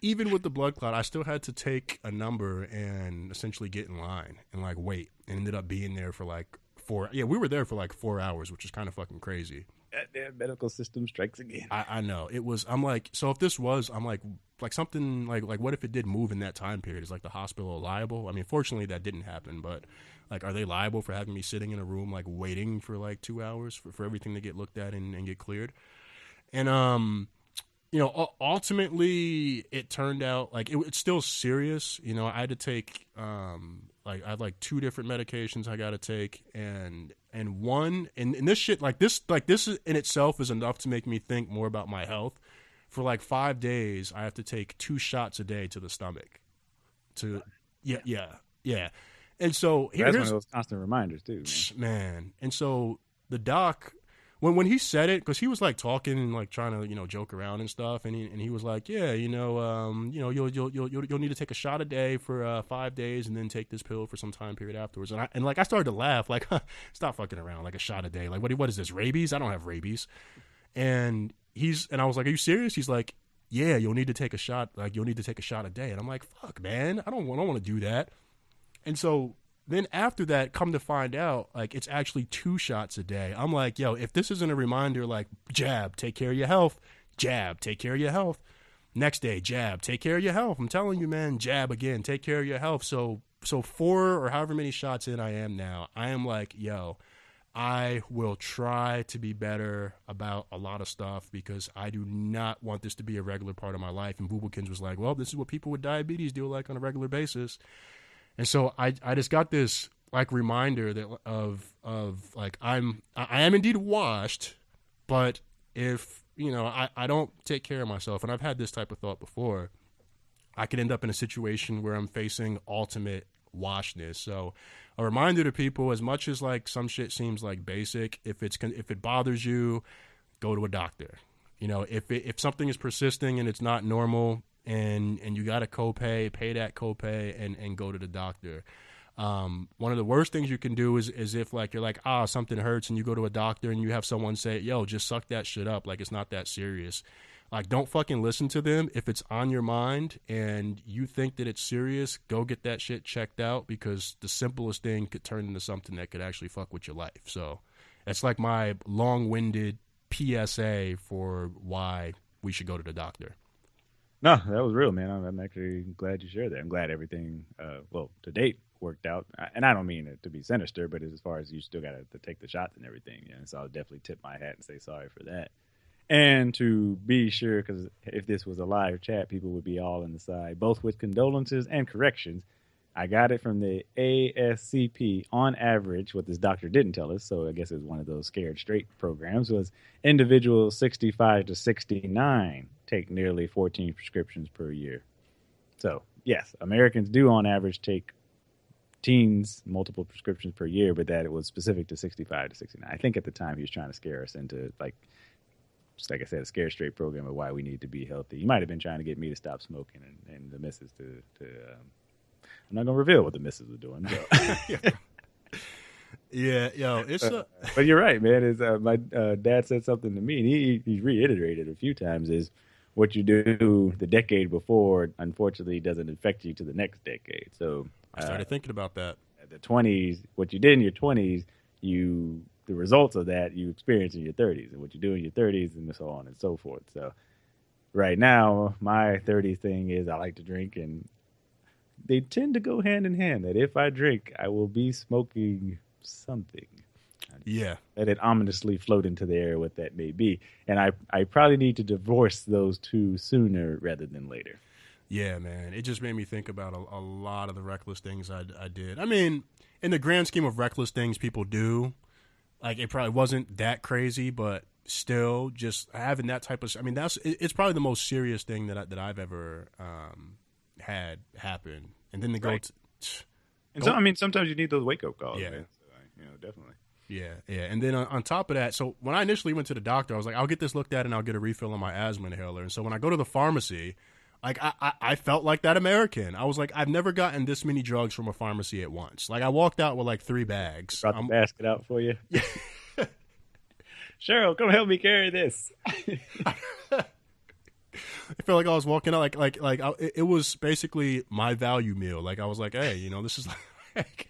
even with the blood clot, I still had to take a number and essentially get in line and like wait, and ended up being there for like we were there for like 4 hours, which is kind of fucking crazy. Goddamn medical system strikes again. I know. I'm like, so if this was, I'm like something like what if it did move in that time period? Is like the hospital liable? I mean, fortunately that didn't happen, but like, are they liable for having me sitting in a room like waiting for like 2 hours for everything to get looked at and get cleared? And ultimately it turned out like it's still serious. I had to take I had like 2 different medications I got to take, and one and this shit like this in itself is enough to make me think more about my health. For like 5 days, I have to take 2 shots a day to the stomach. Yeah. And so that's one of those constant reminders too, man. And so the doc, when he said it, because he was like talking and like trying to joke around and stuff, and he was like, yeah, you'll need to take a shot a day for 5 days, and then take this pill for some time period afterwards. And I started to laugh, like, stop fucking around, like a shot a day, like what is this, rabies? I don't have rabies. And I was like, are you serious? He's like, yeah, you'll need to take a shot, like you'll need to take a shot a day. And I'm like, fuck, man, I don't want to do that. And so then after that, come to find out, like, it's actually 2 shots a day. I'm like, yo, if this isn't a reminder, like, jab, take care of your health. Jab, take care of your health. Next day, jab, take care of your health. I'm telling you, man, jab again, take care of your health. So 4 or however many shots in I am now, I am like, yo, I will try to be better about a lot of stuff, because I do not want this to be a regular part of my life. And Boobakins was like, well, this is what people with diabetes do like on a regular basis. And so I just got this like reminder that of like I am indeed washed, but if I don't take care of myself, and I've had this type of thought before, I could end up in a situation where I'm facing ultimate washness. So a reminder to people, as much as like some shit seems like basic, if it bothers you, go to a doctor. If something is persisting and it's not normal, and you got a copay, pay that copay and go to the doctor. One of the worst things you can do is if like you're like, something hurts, and you go to a doctor and you have someone say, yo, just suck that shit up, like it's not that serious. Like, don't fucking listen to them. If it's on your mind and you think that it's serious, go get that shit checked out, because the simplest thing could turn into something that could actually fuck with your life. So that's like my long-winded PSA for why we should go to the doctor. No, that was real, man. I'm actually glad you shared that. I'm glad everything, to date, worked out. And I don't mean it to be sinister, but as far as you still got to take the shots and everything. So I'll definitely tip my hat and say sorry for that. And to be sure, because if this was a live chat, people would be all on the side, both with condolences and corrections. I got it from the ASCP. On average, what this doctor didn't tell us, so I guess it was one of those scared straight programs, was individuals 65 to 69 take nearly 14 prescriptions per year. So, yes, Americans do on average take teens multiple prescriptions per year, but that it was specific to 65 to 69. I think at the time he was trying to scare us into, just like I said, a scare straight program of why we need to be healthy. He might have been trying to get me to stop smoking and the missus to I'm not going to reveal what the missus was doing. So. Yeah, yo, it's but you're right, man. My dad said something to me, and he reiterated a few times, is what you do the decade before, unfortunately, doesn't affect you to the next decade. So I started thinking about that. At the 20s, what you did in your 20s, the results of that you experience in your 30s, and what you do in your 30s, and so on and so forth. So right now, my 30s thing is I like to drink, and they tend to go hand in hand, that if I drink, I will be smoking something. Yeah. Let it ominously float into the air what that may be. And I probably need to divorce those two sooner rather than later. Yeah, man. It just made me think about a lot of the reckless things I did. I mean, in the grand scheme of reckless things people do, like it probably wasn't that crazy, but still, just having that type of. I mean, it's probably the most serious thing that I've ever had happen. And then to go. Right. And so, I mean, sometimes you need those wake up calls, Yeah. man. So, definitely. Yeah, yeah. And then on top of that, so when I initially went to the doctor, I was like, I'll get this looked at and I'll get a refill on my asthma inhaler. And so when I go to the pharmacy, like I felt like that American. I was like, I've never gotten this many drugs from a pharmacy at once. Like I walked out with like 3 bags. Brought the basket out for you. Cheryl, come help me carry this. I feel like I was walking out it was basically my value meal. Like I was like, hey, this is like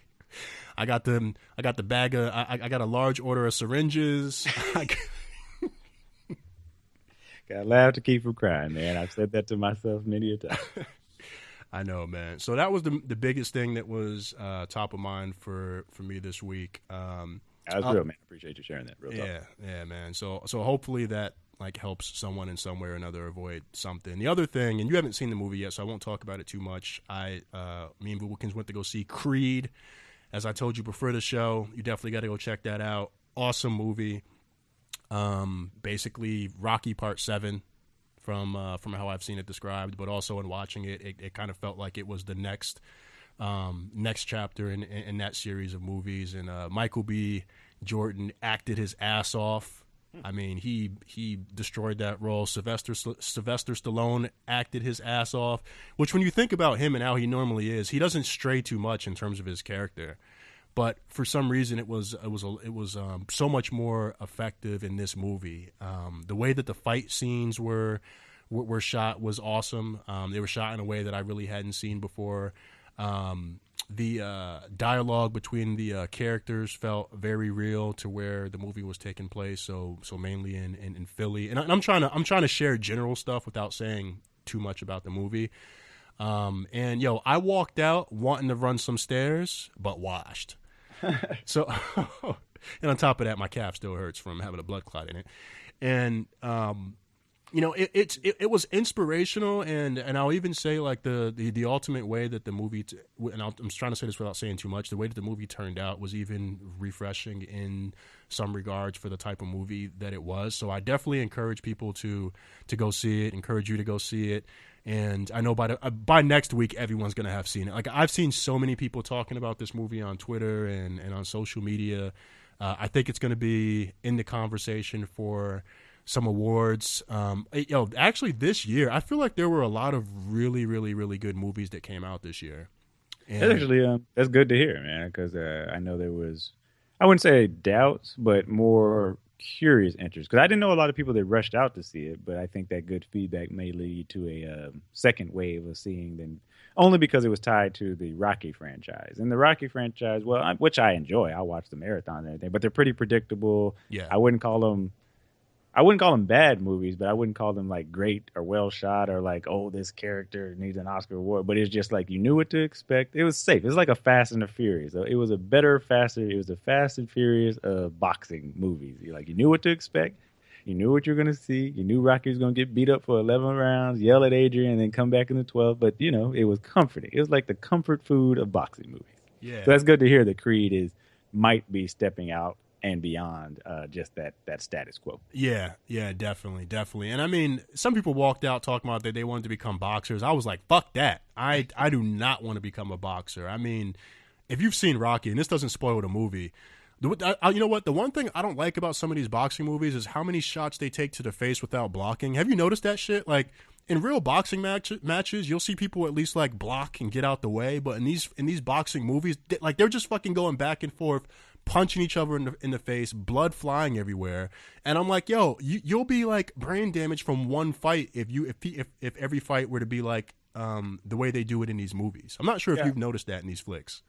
I got the bag of I got a large order of syringes. Gotta laugh to keep from crying, man. I've said that to myself many a time. I know, man. So that was the biggest thing that was top of mind for me this week. That was real, man. Appreciate you sharing that. Real talk. Yeah, man. So hopefully that like helps someone in some way or another avoid something. The other thing, and you haven't seen the movie yet, so I won't talk about it too much. Me and Wilkins went to go see Creed. As I told you before the show, you definitely got to go check that out. Awesome movie. Basically Rocky Part 7 from how I've seen it described, but also in watching it kind of felt like it was the next chapter in that series of movies. And Michael B. Jordan acted his ass off. I mean, he destroyed that role. Sylvester Stallone acted his ass off, which when you think about him and how he normally is, he doesn't stray too much in terms of his character. But for some reason, it was so much more effective in this movie. The way that the fight scenes were shot was awesome. They were shot in a way that I really hadn't seen before. The dialogue between the characters felt very real to where the movie was taking place. So mainly in Philly, and I'm trying to share general stuff without saying too much about the movie. And I walked out wanting to run some stairs, but washed. So, and on top of that, my calf still hurts from having a blood clot in it. And it was inspirational, and I'll even say like the ultimate way that the movie I'm trying to say this without saying too much. The way that the movie turned out was even refreshing in some regards for the type of movie that it was. So I definitely encourage people to go see it. Encourage you to go see it. And I know by next week everyone's gonna have seen it. Like I've seen so many people talking about this movie on Twitter and on social media. I think it's gonna be in the conversation for some awards. Actually this year, I feel like there were a lot of really, really, really good movies that came out this year. And that's actually that's good to hear, man, because I know there was, I wouldn't say doubts, but more curious interest. Because I didn't know a lot of people that rushed out to see it, but I think that good feedback may lead to a second wave of seeing them, only because it was tied to the Rocky franchise. And the Rocky franchise, well, which I enjoy. I watch the marathon and everything, but they're pretty predictable. Yeah. I wouldn't call them bad movies, but I wouldn't call them like great or well shot or like, oh, this character needs an Oscar award. But it's just like you knew what to expect. It was safe. It was like a Fast and the Furious. It was a Fast and Furious of boxing movies. You knew what to expect. You knew what you were going to see. You knew Rocky was going to get beat up for 11 rounds, yell at Adrian, and then come back in the 12th. But, it was comforting. It was like the comfort food of boxing movies. Yeah. So that's good to hear that Creed might be stepping out and beyond just that status quo. Yeah, definitely. And I mean, some people walked out talking about that they wanted to become boxers. I was like, fuck that. I do not want to become a boxer. I mean, if you've seen Rocky, and this doesn't spoil the movie, you know what? The one thing I don't like about some of these boxing movies is how many shots they take to the face without blocking. Have you noticed that shit? Like, in real boxing matches, you'll see people at least like block and get out the way. But in these boxing movies, they're just fucking going back and forth, punching each other in the face, blood flying everywhere. And I'm like, yo, you'll be like brain damage from one fight if every fight were to be like the way they do it in these movies. I'm not sure if you've noticed that in these flicks.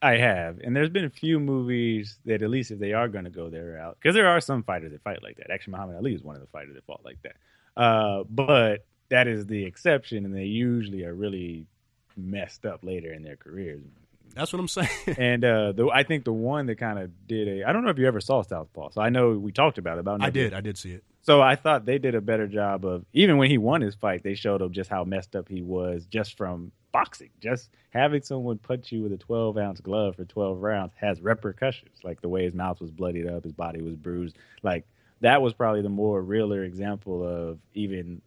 I have, and there's been a few movies that at least if they are going to go their route, because there are some fighters that fight like that. Actually, Muhammad Ali is one of the fighters that fought like that. But that is the exception, and they usually are really messed up later in their careers. That's what I'm saying. And I think the one that kind of did I don't know if you ever saw Southpaw. So I know we talked about it. About I did see it. So I thought they did a better job of, even when he won his fight, they showed him just how messed up he was just from boxing. Just having someone punch you with a 12-ounce glove for 12 rounds has repercussions, like the way his mouth was bloodied up, his body was bruised. Like, that was probably the more realer example of, even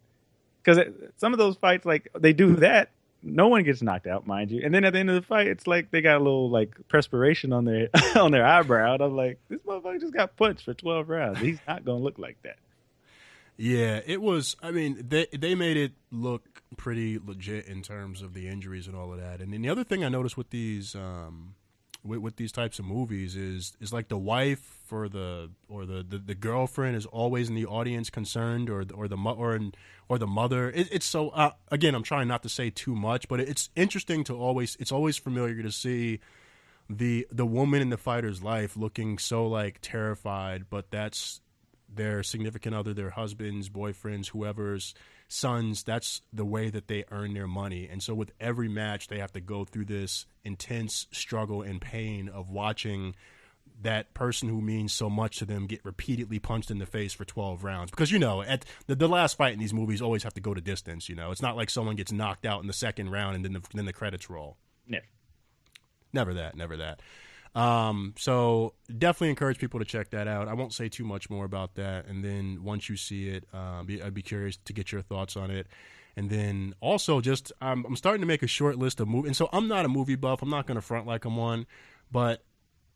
because some of those fights, like, they do that, no one gets knocked out, mind you, and then at the end of the fight, it's like they got a little like perspiration on their on their eyebrow, and I'm like, this motherfucker just got punched for 12 rounds. He's not gonna look like that. Yeah, it was. I mean, they made it look pretty legit in terms of the injuries and all of that. And then the other thing I noticed with these with these types of movies is like the wife or the girlfriend is always in the audience concerned, or the mother. It's so again, I'm trying not to say too much, but it's interesting to always. It's always familiar to see the woman in the fighter's life looking so like terrified, but that's their significant other, their husbands, boyfriends, whoever's sons. That's the way that they earn their money. And so with every match, they have to go through this intense struggle and pain of watching that person who means so much to them get repeatedly punched in the face for 12 rounds. Because, you know, at the last fight in these movies always have to go to distance. You know, it's not like someone gets knocked out in the second round and then the credits roll. Never that. So definitely encourage people to check that out. I won't say too much more about that. And then once you see it, I'd be curious to get your thoughts on it. And then also just, I'm starting to make a short list of movies. And so I'm not a movie buff. I'm not going to front like I'm one, but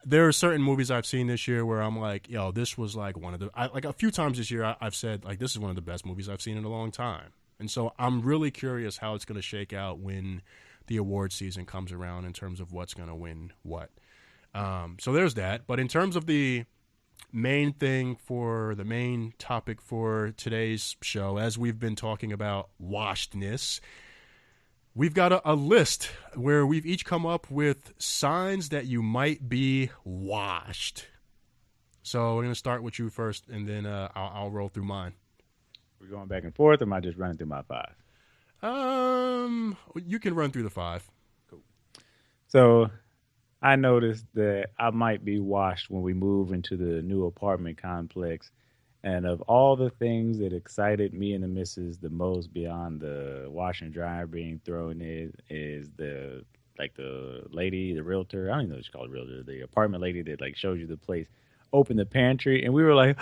there are certain movies I've seen this year where I'm like, yo, this was like one of the, like a few times this year I've said like, this is one of the best movies I've seen in a long time. And so I'm really curious how it's going to shake out when the award season comes around in terms of what's going to win what. So there's that. But in terms of the main topic for today's show, as we've been talking about washedness, we've got a list where we've each come up with signs that you might be washed. So we're going to start with you first, and then I'll roll through mine. We're going back and forth, or am I just running through my 5? You can run through the 5. Cool. So I noticed that I might be washed when we move into the new apartment complex. And of all the things that excited me and the missus the most beyond the washer and dryer being thrown in is the lady, the realtor, I don't even know what you call it, realtor, the apartment lady that like shows you the place, opened the pantry, and we were like,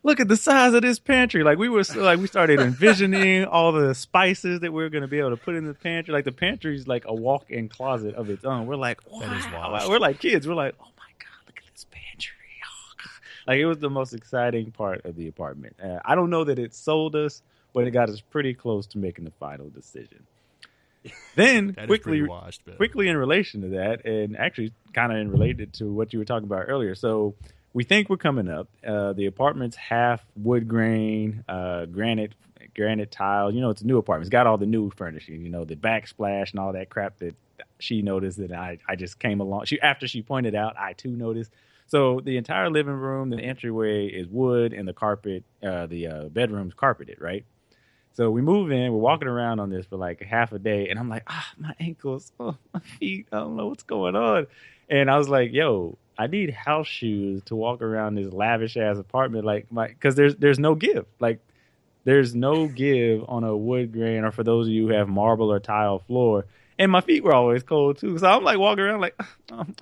look at the size of this pantry. Like we started envisioning all the spices that we were going to be able to put in the pantry. Like the pantry's like a walk-in closet of its own. We're like, wow. That is wild. We're like kids. We're like, oh my God, look at this pantry. Oh, like it was the most exciting part of the apartment. I don't know that it sold us, but it got us pretty close to making the final decision. Then quickly in relation to that, and actually kind of related to what you were talking about earlier. So we think we're coming up. The apartment's half wood grain, granite tile. You know, it's a new apartment. It's got all the new furnishing, you know, the backsplash and all that crap that she noticed that I just came along. After she pointed out, I too noticed. So the entire living room, the entryway is wood, and the carpet, the bedroom's carpeted, right? So we move in, we're walking around on this for like half a day, and I'm like, my ankles, my feet, I don't know what's going on. And I was like, yo, I need house shoes to walk around this lavish ass apartment, because there's no give. Like, there's no give on a wood grain, or for those of you who have marble or tile floor. And my feet were always cold too, so I'm like walking around like,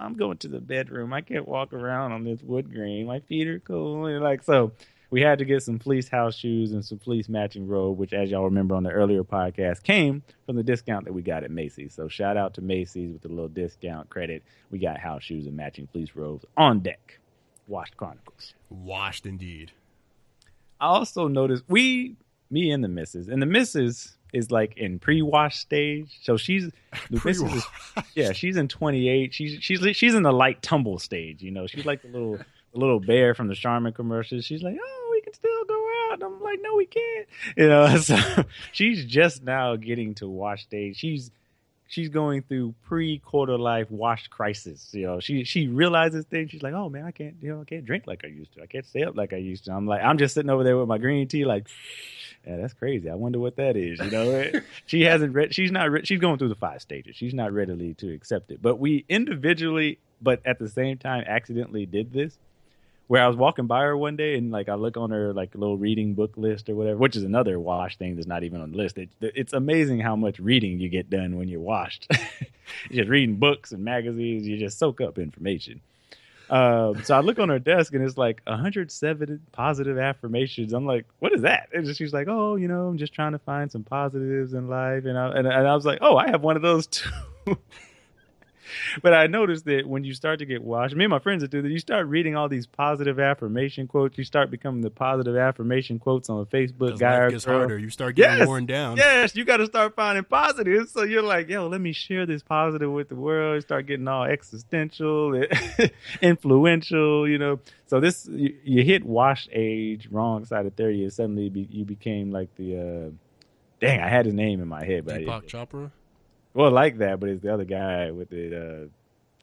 I'm going to the bedroom. I can't walk around on this wood grain. My feet are cold, and so we had to get some fleece house shoes and some fleece matching robe, which, as y'all remember on the earlier podcast, came from the discount that we got at Macy's. So shout out to Macy's with the little discount credit. We got house shoes and matching fleece robes on deck. Washed Chronicles. Washed indeed. I also noticed me and the missus is like in pre-wash stage. So she's in 28. She's in the light tumble stage. You know, she's like the little bear from the Charmin commercials. She's like, oh, we can still go out. And I'm like, no, we can't. You know, so she's just now getting to wash stage. She's she's going through pre-quarter life wash crisis. You know, she realizes things. She's like, oh man, I can't drink like I used to. I can't stay up like I used to. I'm just sitting over there with my green tea, like, yeah, that's crazy. I wonder what that is. You know, she hasn't read. She's going through the 5 stages. She's not ready to accept it. But we individually, but at the same time, accidentally did this. Where I was walking by her one day and like I look on her like little reading book list or whatever, which is another wash thing that's not even on the list. It's amazing how much reading you get done when you're washed. You're just reading books and magazines. You just soak up information. So I look on her desk and it's like 107 positive affirmations. I'm like, what is that? And she's like, oh, you know, I'm just trying to find some positives in life. And I was like, oh, I have one of those too. But I noticed that when you start to get washed, me and my friends that do that, you start reading all these positive affirmation quotes. You start becoming the positive affirmation quotes on Facebook. Life gets harder. You start getting worn down. Yes, you got to start finding positives. So you're like, yo, let me share this positive with the world. You start getting all existential, influential, you know. So this, you hit wash age, wrong side of 30, and suddenly you became like the, dang, I had his name in my head. But Deepak Chopra? Well, like that, but it's the other guy with it.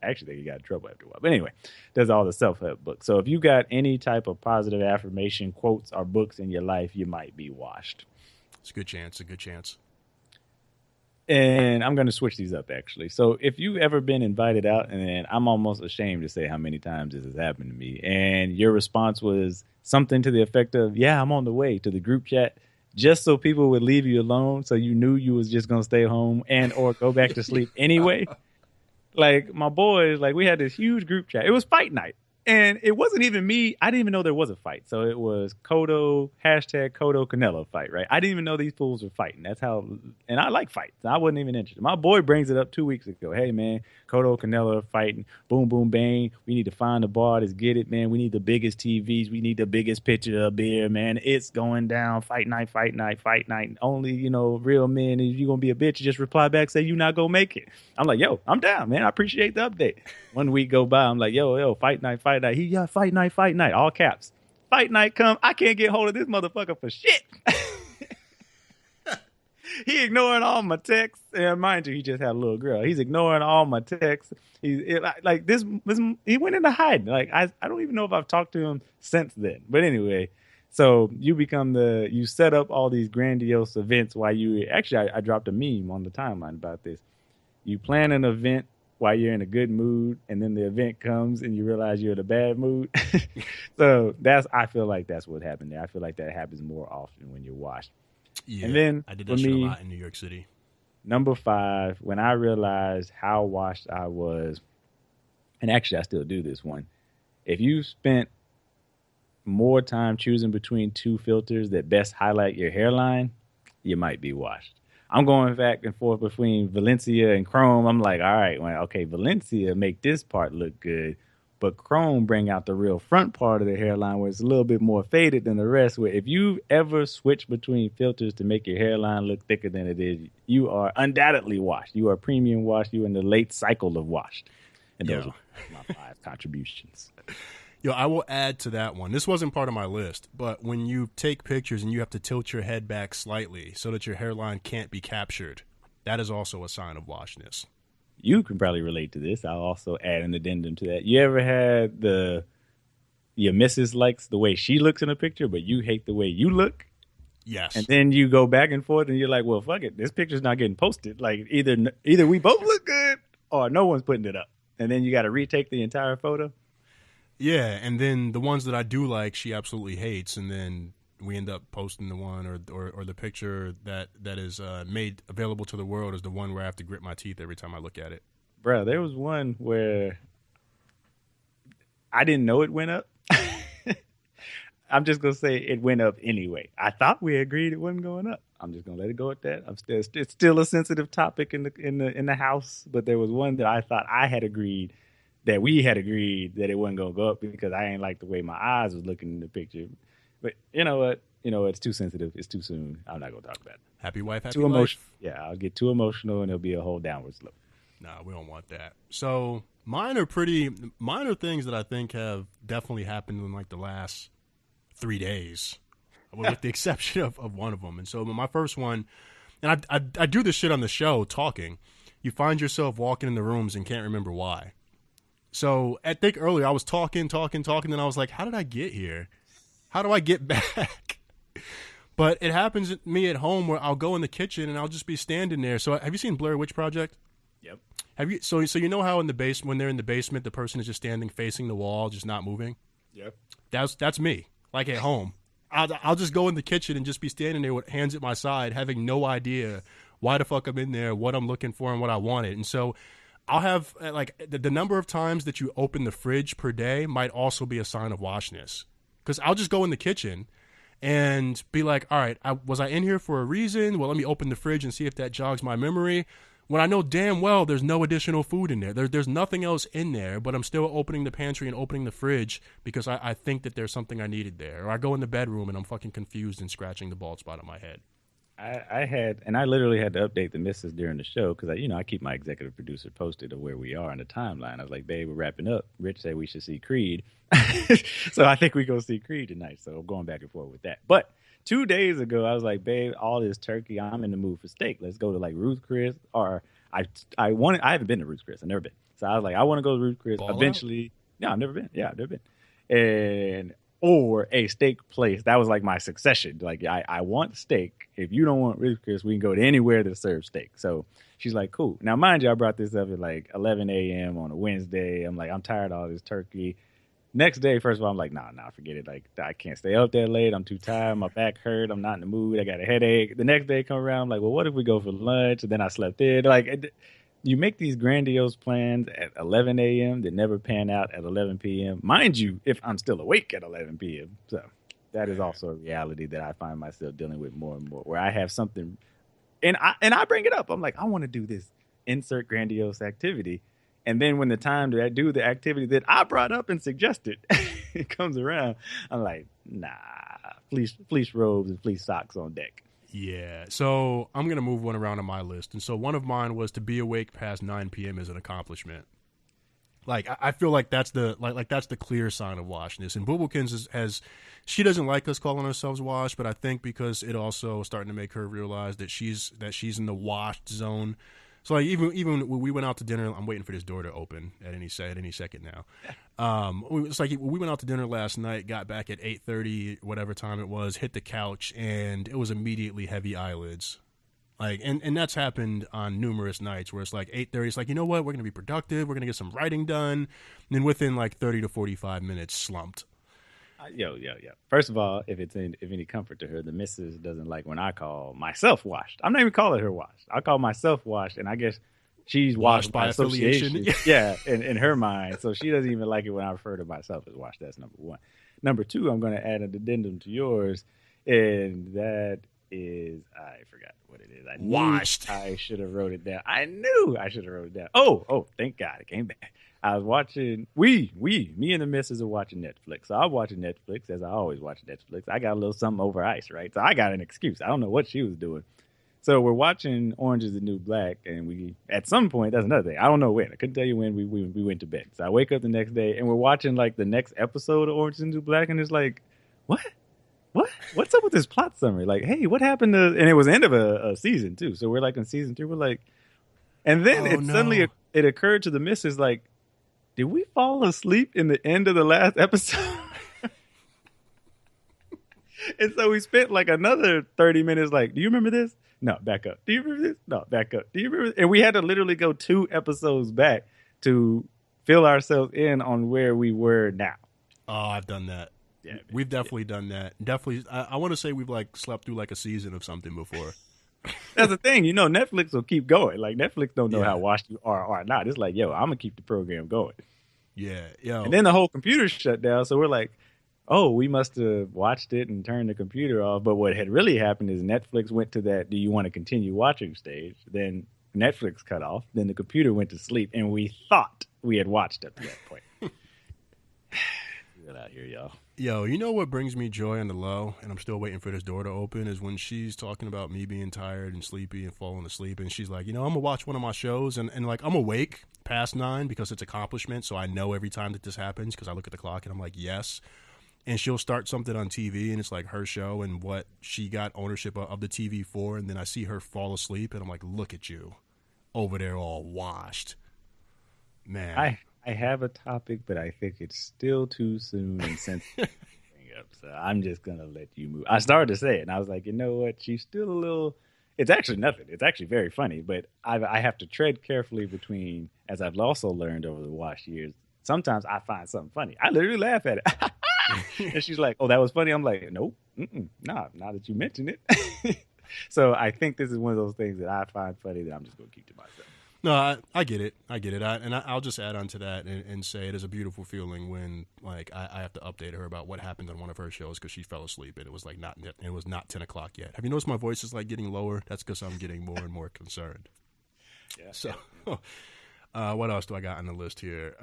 Actually, think he got in trouble after a while. But anyway, does all the self-help books. So if you got any type of positive affirmation quotes or books in your life, you might be washed. It's a good chance. A good chance. And I'm going to switch these up, actually. So if you've ever been invited out, and I'm almost ashamed to say how many times this has happened to me, and your response was something to the effect of, yeah, I'm on the way, to the group chat, just so people would leave you alone, so you knew you was just going to stay home and or go back to sleep anyway. Like, my boys, like, we had this huge group chat. It was fight night. And it wasn't even me. I didn't even know there was a fight. So it was Cotto, Canelo fight, right? I didn't even know these fools were fighting. That's how, and I like fights. I wasn't even interested. My boy brings it up 2 weeks ago. Hey, man, Cotto, Canelo are fighting. Boom, boom, bang. We need to find the bar. Let's get it, man. We need the biggest TVs. We need the biggest pitcher of beer, man. It's going down. Fight night, fight night, fight night. Only, you know, real men. If you're going to be a bitch, just reply back, say you not going to make it. I'm like, yo, I'm down, man. I appreciate the update. 1 week go by. I'm like, yo, fight night, fight night. Yeah, fight night, all caps. Fight night come. I can't get hold of this motherfucker for shit. He ignoring all my texts. And mind you, he just had a little girl. He's ignoring all my texts. Like this, he went into hiding. Like, I don't even know if I've talked to him since then. But anyway, so you set up all these grandiose events while I dropped a meme on the timeline about this. You plan an event while you're in a good mood, and then the event comes and you realize you're in a bad mood. So I feel like that's what happened there. I feel like that happens more often when you're washed. Yeah, and then I did that shit a lot in New York City. Number 5, when I realized how washed I was, and actually I still do this one. If you spent more time choosing between 2 filters that best highlight your hairline, you might be washed. I'm going back and forth between Valencia and Chrome. I'm like, all right, well, okay, Valencia make this part look good, but Chrome bring out the real front part of the hairline where it's a little bit more faded than the rest. Where if you ever switch between filters to make your hairline look thicker than it is, you are undoubtedly washed. You are premium washed. You are in the late cycle of washed. And those are my 5 contributions. Yo, I will add to that one. This wasn't part of my list, but when you take pictures and you have to tilt your head back slightly so that your hairline can't be captured, that is also a sign of washness. You can probably relate to this. I'll also add an addendum to that. You ever had your missus likes the way she looks in a picture, but you hate the way you look? Yes. And then you go back and forth and you're like, well, fuck it. This picture's not getting posted. Like either we both look good or no one's putting it up. And then you got to retake the entire photo. Yeah, and then the ones that I do like, she absolutely hates, and then we end up posting the one or the picture that is made available to the world is the one where I have to grit my teeth every time I look at it. Bro, there was one where I didn't know it went up. I'm just going to say it went up anyway. I thought we agreed it wasn't going up. I'm just going to let it go at that. It's still a sensitive topic in the house, but there was one that I thought we had agreed that it wasn't going to go up because I ain't like the way my eyes was looking in the picture. But you know what? It's too sensitive. It's too soon. I'm not going to talk about it. Happy wife, happy too life. Yeah, I'll get too emotional and it'll be a whole downward slope. Nah, we don't want that. So mine are things that I think have definitely happened in like the last 3 days, with the exception of one of them. And so my first one, and I do this shit on the show talking, you find yourself walking in the rooms and can't remember why. So I think earlier I was talking, then I was like, how did I get here? How do I get back? But it happens to me at home where I'll go in the kitchen and I'll just be standing there. So have you seen Blair Witch Project? Yep. Have you? So you know how in the basement, when they're in the basement, the person is just standing facing the wall, just not moving? Yep. That's me. Like at home, I'll just go in the kitchen and just be standing there with hands at my side, having no idea why the fuck I'm in there, what I'm looking for, and what I wanted. And so I'll have like the number of times that you open the fridge per day might also be a sign of washness, because I'll just go in the kitchen and be like, all right, was I in here for a reason? Well, let me open the fridge and see if that jogs my memory. When I know damn well there's no additional food in there. There's nothing else in there, but I'm still opening the pantry and opening the fridge because I think that there's something I needed there. Or I go in the bedroom and I'm fucking confused and scratching the bald spot on my head. I literally had to update the missus during the show because I keep my executive producer posted of where we are on the timeline. I was like, babe, we're wrapping up. Rich said we should see Creed. So I think we go see Creed tonight. So I'm going back and forth with that. But 2 days ago, I was like, babe, all this turkey, I'm in the mood for steak. Let's go to like Ruth's Chris, or I haven't been to Ruth's Chris. I've never been. So I was like, I want to go to Ruth's Chris eventually. Yeah, I've never been. Yeah, I've never been. Or a steak place. That was like my succession. Like, I want steak. If you don't want Ruth's Chris, we can go to anywhere that serves steak. So she's like, cool. Now, mind you, I brought this up at like 11 a.m. on a Wednesday. I'm like, I'm tired of all this turkey. Next day, first of all, I'm like, nah, forget it. Like, I can't stay up that late. I'm too tired. My back hurt. I'm not in the mood. I got a headache. The next day come around, I'm like, well, what if we go for lunch? And then I slept in. Like, you make these grandiose plans at 11 a.m. that never pan out at 11 p.m. Mind you, if I'm still awake at 11 p.m. So that is also a reality that I find myself dealing with more and more, where I have something, and I bring it up. I'm like, I want to do this insert grandiose activity. And then when the time to do the activity that I brought up and suggested it comes around, I'm like, nah, fleece robes and fleece socks on deck. Yeah, so I'm going to move one around on my list. And so one of mine was to be awake past 9 p.m. is an accomplishment. Like, I feel like that's the that's the clear sign of washness. And Boobokins has she doesn't like us calling ourselves washed, but I think because it also starting to make her realize that she's in the washed zone. So like even when we went out to dinner, I'm waiting for this door to open at any second now. It's like we went out to dinner last night, got back at 8:30, whatever time it was, hit the couch, and it was immediately heavy eyelids. Like, and that's happened on numerous nights where it's like 8:30. It's like, you know what, we're gonna be productive, we're gonna get some writing done, and then within like 30 to 45 minutes, slumped. Yo. First of all, if any comfort to her, the missus doesn't like when I call myself washed. I'm not even calling her washed. I call myself washed, and I guess she's washed by association. Yeah, in her mind. So she doesn't even like it when I refer to myself as washed. That's number one. Number two, I'm going to add an addendum to yours, and that is, I forgot what it is. Washed. I should have wrote it down. I knew I should have wrote it down. Oh, thank God it came back. I was watching, me and the missus are watching Netflix. So I'm watching Netflix as I always watch Netflix. I got a little something over ice, right? So I got an excuse. I don't know what she was doing. So we're watching Orange is the New Black, and we, at some point, that's another thing. I don't know when. I couldn't tell you when we went to bed. So I wake up the next day, and we're watching like the next episode of Orange is the New Black, and it's like, what? What's up with this plot summary? Like, hey, what happened to, and it was the end of a season too. So we're like in season 3, we're like, and then suddenly it occurred to the missus, like, did we fall asleep in the end of the last episode? And so we spent like another 30 minutes like, do you remember this? No, back up. Do you remember this? No, back up. Do you remember this? And we had to literally go 2 episodes back to fill ourselves in on where we were now. Oh, I've done that. Yeah, we've definitely done that. Definitely, I want to say we've like slept through like a season of something before. That's the thing, Netflix will keep going. Like, Netflix don't know how washed you are or not. It's like, yo, I'm gonna keep the program going. Yeah, yo. And then the whole computer shut down, so we're like, oh, we must have watched it and turned the computer off. But what had really happened is Netflix went to that, do you want to continue watching stage? Then Netflix cut off. Then the computer went to sleep, and we thought we had watched up to that point. Get out here, y'all. Yo, you know what brings me joy on the low, and I'm still waiting for this door to open, is when she's talking about me being tired and sleepy and falling asleep, and she's like, I'm going to watch one of my shows, and like, I'm awake past 9 because it's accomplishment, so I know every time that this happens because I look at the clock, and I'm like, yes. And she'll start something on TV, and it's like her show and what she got ownership of the TV for, and then I see her fall asleep, and I'm like, look at you. over there all washed. Man. I have a topic, but I think it's still too soon and sensitive to bring up. So I'm just going to let you move. I started to say it, and I was like, you know what? She's still a little... It's actually nothing. It's actually very funny, but I have to tread carefully between, as I've also learned over the wash years, sometimes I find something funny. I literally laugh at it. And she's like, oh, that was funny. I'm like, nope, nah, now that you mention it. So I think this is one of those things that I find funny that I'm just going to keep to myself. No, I get it. I'll just add on to that and say it is a beautiful feeling when like I have to update her about what happened on one of her shows because she fell asleep and it was like not 10 o'clock yet. Have you noticed my voice is like getting lower? That's because I'm getting more and more concerned. Yeah. So, what else do I got on the list here?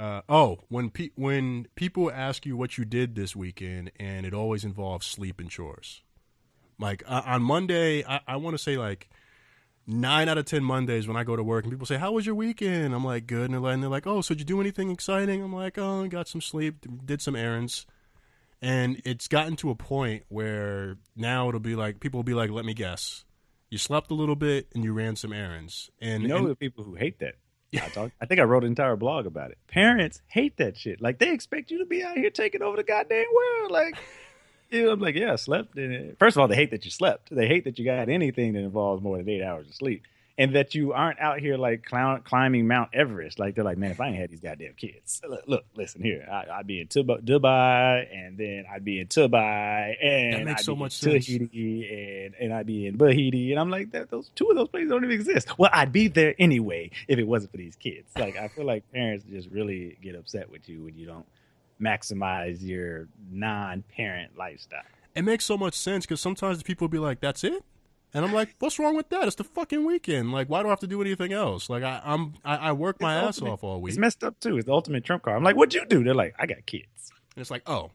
When people ask you what you did this weekend, and it always involves sleep and chores. Like on Monday, I want to say like 9 out of 10 Mondays when I go to work and people say, how was your weekend? I'm like, good. And they're like, oh, so did you do anything exciting? I'm like, oh, I got some sleep, did some errands. And it's gotten to a point where now it'll be like, people will be like, let me guess. You slept a little bit and you ran some errands. And the people who hate that. I think I wrote an entire blog about it. Parents hate that shit. Like, they expect you to be out here taking over the goddamn world. Like, I'm like, yeah, I slept. First of all, they hate that you slept. They hate that you got anything that involves more than 8 hours of sleep. And that you aren't out here like climbing Mount Everest. Like, they're like, man, if I ain't had these goddamn kids. Look, listen here. I'd be in Dubai, and then I'd be in Dubai, and that makes I'd so be much in sense. Tahiti, and I'd be in Bahiti. And I'm like, those two of those places don't even exist. Well, I'd be there anyway if it wasn't for these kids. Like, I feel like parents just really get upset with you when you don't maximize your non-parent lifestyle. It makes so much sense because sometimes people will be like, that's it? And I'm like, what's wrong with that? It's the fucking weekend. Like, why do I have to do anything else? Like, I work my ass off all week. It's messed up too. It's the ultimate trump card. I'm like, what'd you do? They're like, I got kids. And it's like, oh.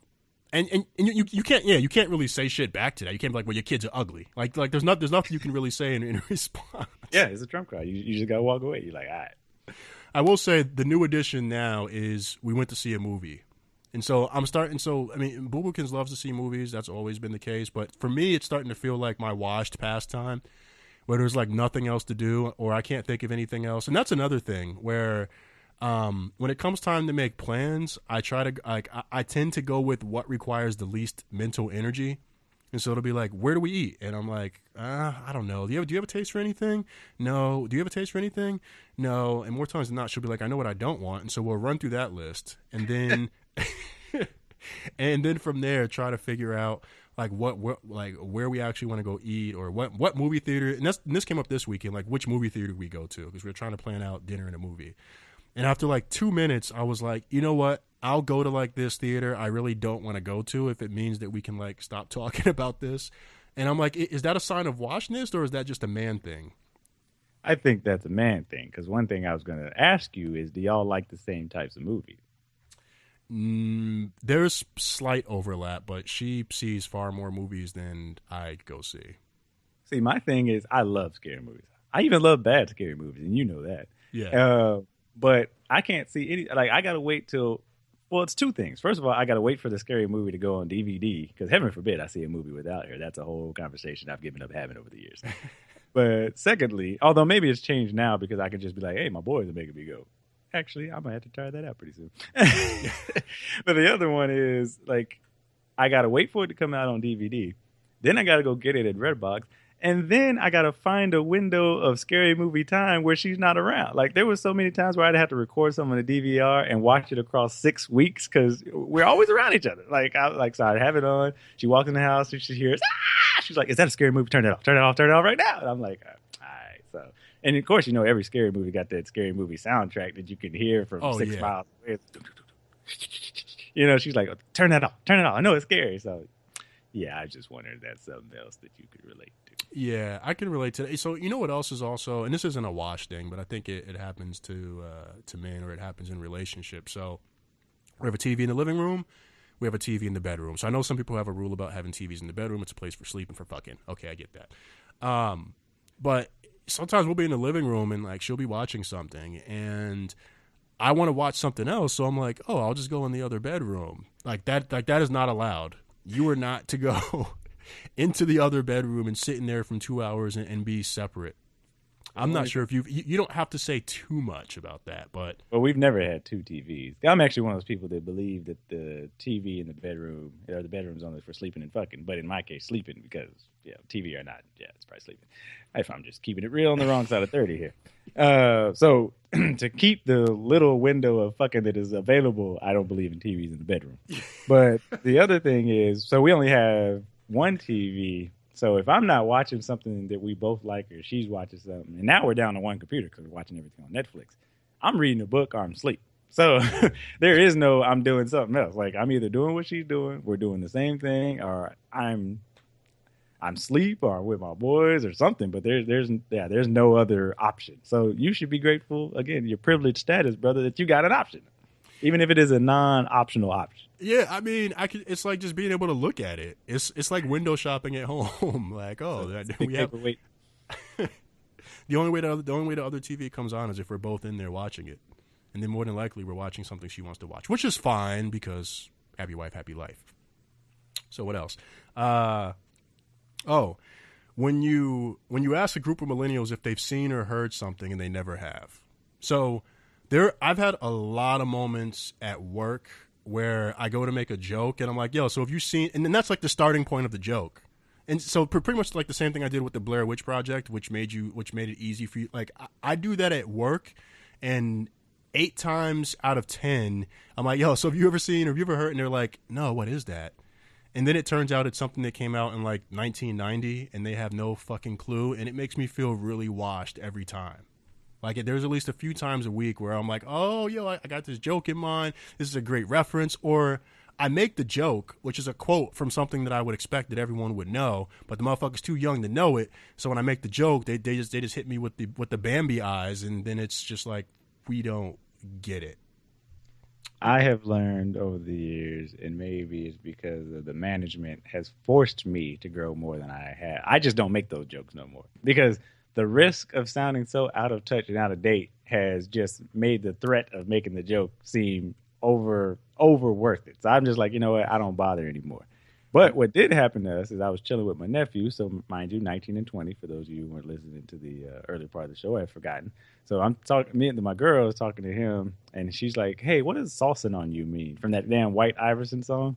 And you can't really say shit back to that. You can't be like, well, your kids are ugly. Like there's nothing you can really say in response. Yeah, it's a trump card. You just gotta walk away. You're like, all right. I will say the new addition now is we went to see a movie. And so Boo Bookins loves to see movies. That's always been the case. But for me, it's starting to feel like my washed pastime where there's like nothing else to do or I can't think of anything else. And that's another thing where when it comes time to make plans, I tend to go with what requires the least mental energy. And so it'll be like, where do we eat? And I'm like, I don't know. Do you have a taste for anything? No. Do you have a taste for anything? No. And more times than not, she'll be like, I know what I don't want. And so we'll run through that list. And then and then from there try to figure out like where we actually want to go eat or what movie theater. And this came up this weekend, like which movie theater we go to because we were trying to plan out dinner and a movie. And after like 2 minutes, I was like, you know what? I'll go to like this theater I really don't want to go to if it means that we can like stop talking about this. And I'm like, is that a sign of washness or is that just a man thing? I think that's a man thing because one thing I was going to ask you is, do y'all like the same types of movies? There's slight overlap, but she sees far more movies than I go see. See, my thing is I love scary movies. I even love bad scary movies, and you know that. Yeah. But I can't see any, like, I got to wait till, well, it's two things. First of all, I got to wait for the scary movie to go on DVD because heaven forbid I see a movie without her. That's a whole conversation I've given up having over the years. But secondly, although maybe it's changed now because I can just be like, hey, my boys are making me go. Actually, I might have to try that out pretty soon. But the other one is, like, I got to wait for it to come out on DVD. Then I got to go get it at Redbox. And then I got to find a window of scary movie time where she's not around. Like, there were so many times where I'd have to record something on the DVR and watch it across 6 weeks because we're always around each other. So I'd have it on. She walks in the house and she hears, ah! She's like, is that a scary movie? Turn it off. Turn it off. Turn it off right now. And I'm like, all right. So, and of course, every scary movie got that scary movie soundtrack that you can hear from 6 miles away. She's like, turn that off. Turn it off. I know it's scary. So, yeah, I just wondered if that's something else that you could relate to. Yeah, I can relate to that. So you know what else is also, and this isn't a wash thing, but I think it happens to men or it happens in relationships. So we have a TV in the living room. We have a TV in the bedroom. So I know some people have a rule about having TVs in the bedroom. It's a place for sleeping, for fucking. Okay, I get that. But sometimes we'll be in the living room and like she'll be watching something and I want to watch something else. So I'm like, oh, I'll just go in the other bedroom. Like that is not allowed. You are not to go into the other bedroom and sit in there for 2 hours and be separate. I'm not sure if you don't have to say too much about that, but well, we've never had two TVs. I'm actually one of those people that believe that the TV in the bedroom, or the bedroom's only for sleeping and fucking. But in my case, sleeping because TV or not, it's probably sleeping. If I'm just keeping it real on the wrong side of 30 here. So to keep the little window of fucking that is available, I don't believe in TVs in the bedroom. But the other thing is, so we only have one TV. So if I'm not watching something that we both like, or she's watching something, and now we're down to one computer because we're watching everything on Netflix, I'm reading a book or I'm asleep. So there is no I'm doing something else. Like I'm either doing what she's doing, we're doing the same thing, or I'm asleep or with my boys or something. But there's no other option. So you should be grateful, again, your privileged status, brother, that you got an option, even if it is a non-optional option. Yeah, I mean, it's like just being able to look at it. It's like window shopping at home. Like, we have the only way the other TV comes on is if we're both in there watching it, and then more than likely we're watching something she wants to watch, which is fine because happy wife, happy life. So what else? When you ask a group of millennials if they've seen or heard something and they never have, so I've had a lot of moments at work where I go to make a joke and I'm like, yo, so have you seen, and then that's like the starting point of the joke. And so pretty much like the same thing I did with the Blair Witch Project, which made it easy for you. Like I do that at work, and 8 times out of 10, I'm like, yo, so have you ever seen or have you ever heard? And they're like, no, what is that? And then it turns out it's something that came out in like 1990 and they have no fucking clue. And it makes me feel really washed every time. Like there's at least a few times a week where I'm like, oh, yo, I got this joke in mind. This is a great reference. Or I make the joke, which is a quote from something that I would expect that everyone would know, but the motherfucker's too young to know it. So when I make the joke, they just hit me with the Bambi eyes, and then it's just like, we don't get it. I have learned over the years, and maybe it's because of the management has forced me to grow more than I had. I just don't make those jokes no more because the risk of sounding so out of touch and out of date has just made the threat of making the joke seem over worth it. So I'm just like, you know what? I don't bother anymore. But what did happen to us is I was chilling with my nephew. So mind you, 19 and 20, for those of you who weren't listening to the early part of the show, I've forgotten. So I'm talking, my girl is talking to him, and she's like, hey, what does saucing on you mean? From that damn White Iverson song.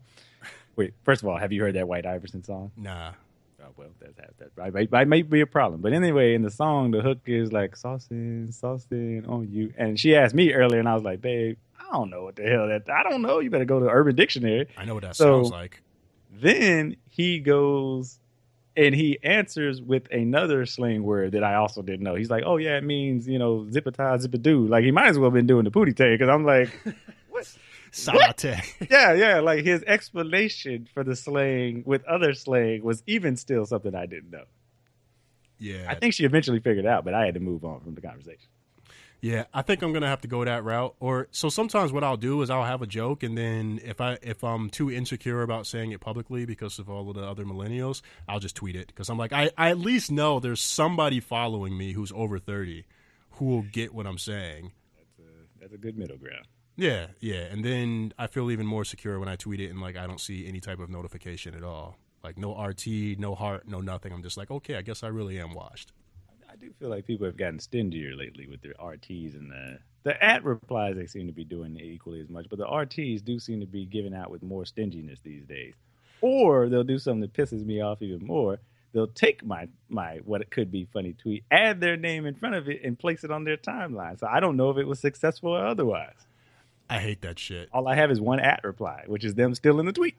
Wait, first of all, have you heard that White Iverson song? Nah. Oh, well, that might be a problem. But anyway, in the song, the hook is like, saucing on you. And she asked me earlier, and I was like, babe, I don't know what the hell I don't know. You better go to Urban Dictionary. I know what that sounds like. Then he goes and he answers with another slang word that I also didn't know. He's like, oh, yeah, it means, zip-a-tie, zip-a-doo. Like, he might as well have been doing the pootie tag because I'm like, what? Salate. Yeah. Like, his explanation for the slang with other slang was even still something I didn't know. Yeah. I think she eventually figured it out, but I had to move on from the conversation. Yeah, I think I'm gonna have to go that route. Or so sometimes what I'll do is I'll have a joke, and then if I'm too insecure about saying it publicly because of all of the other millennials, I'll just tweet it because I'm like, I at least know there's somebody following me who's over 30 who will get what I'm saying. That's a good middle ground. Yeah, and then I feel even more secure when I tweet it and like I don't see any type of notification at all, like no RT, no heart, no nothing. I'm just like, okay, I guess I really am washed. I do feel like people have gotten stingier lately with their RTs and the at replies. They seem to be doing equally as much, but the RTs do seem to be giving out with more stinginess these days. Or they'll do something that pisses me off even more. They'll take my what it could be funny tweet, add their name in front of it, and place it on their timeline. So I don't know if it was successful or otherwise. I hate that shit. All I have is one at reply, which is them still in the tweet.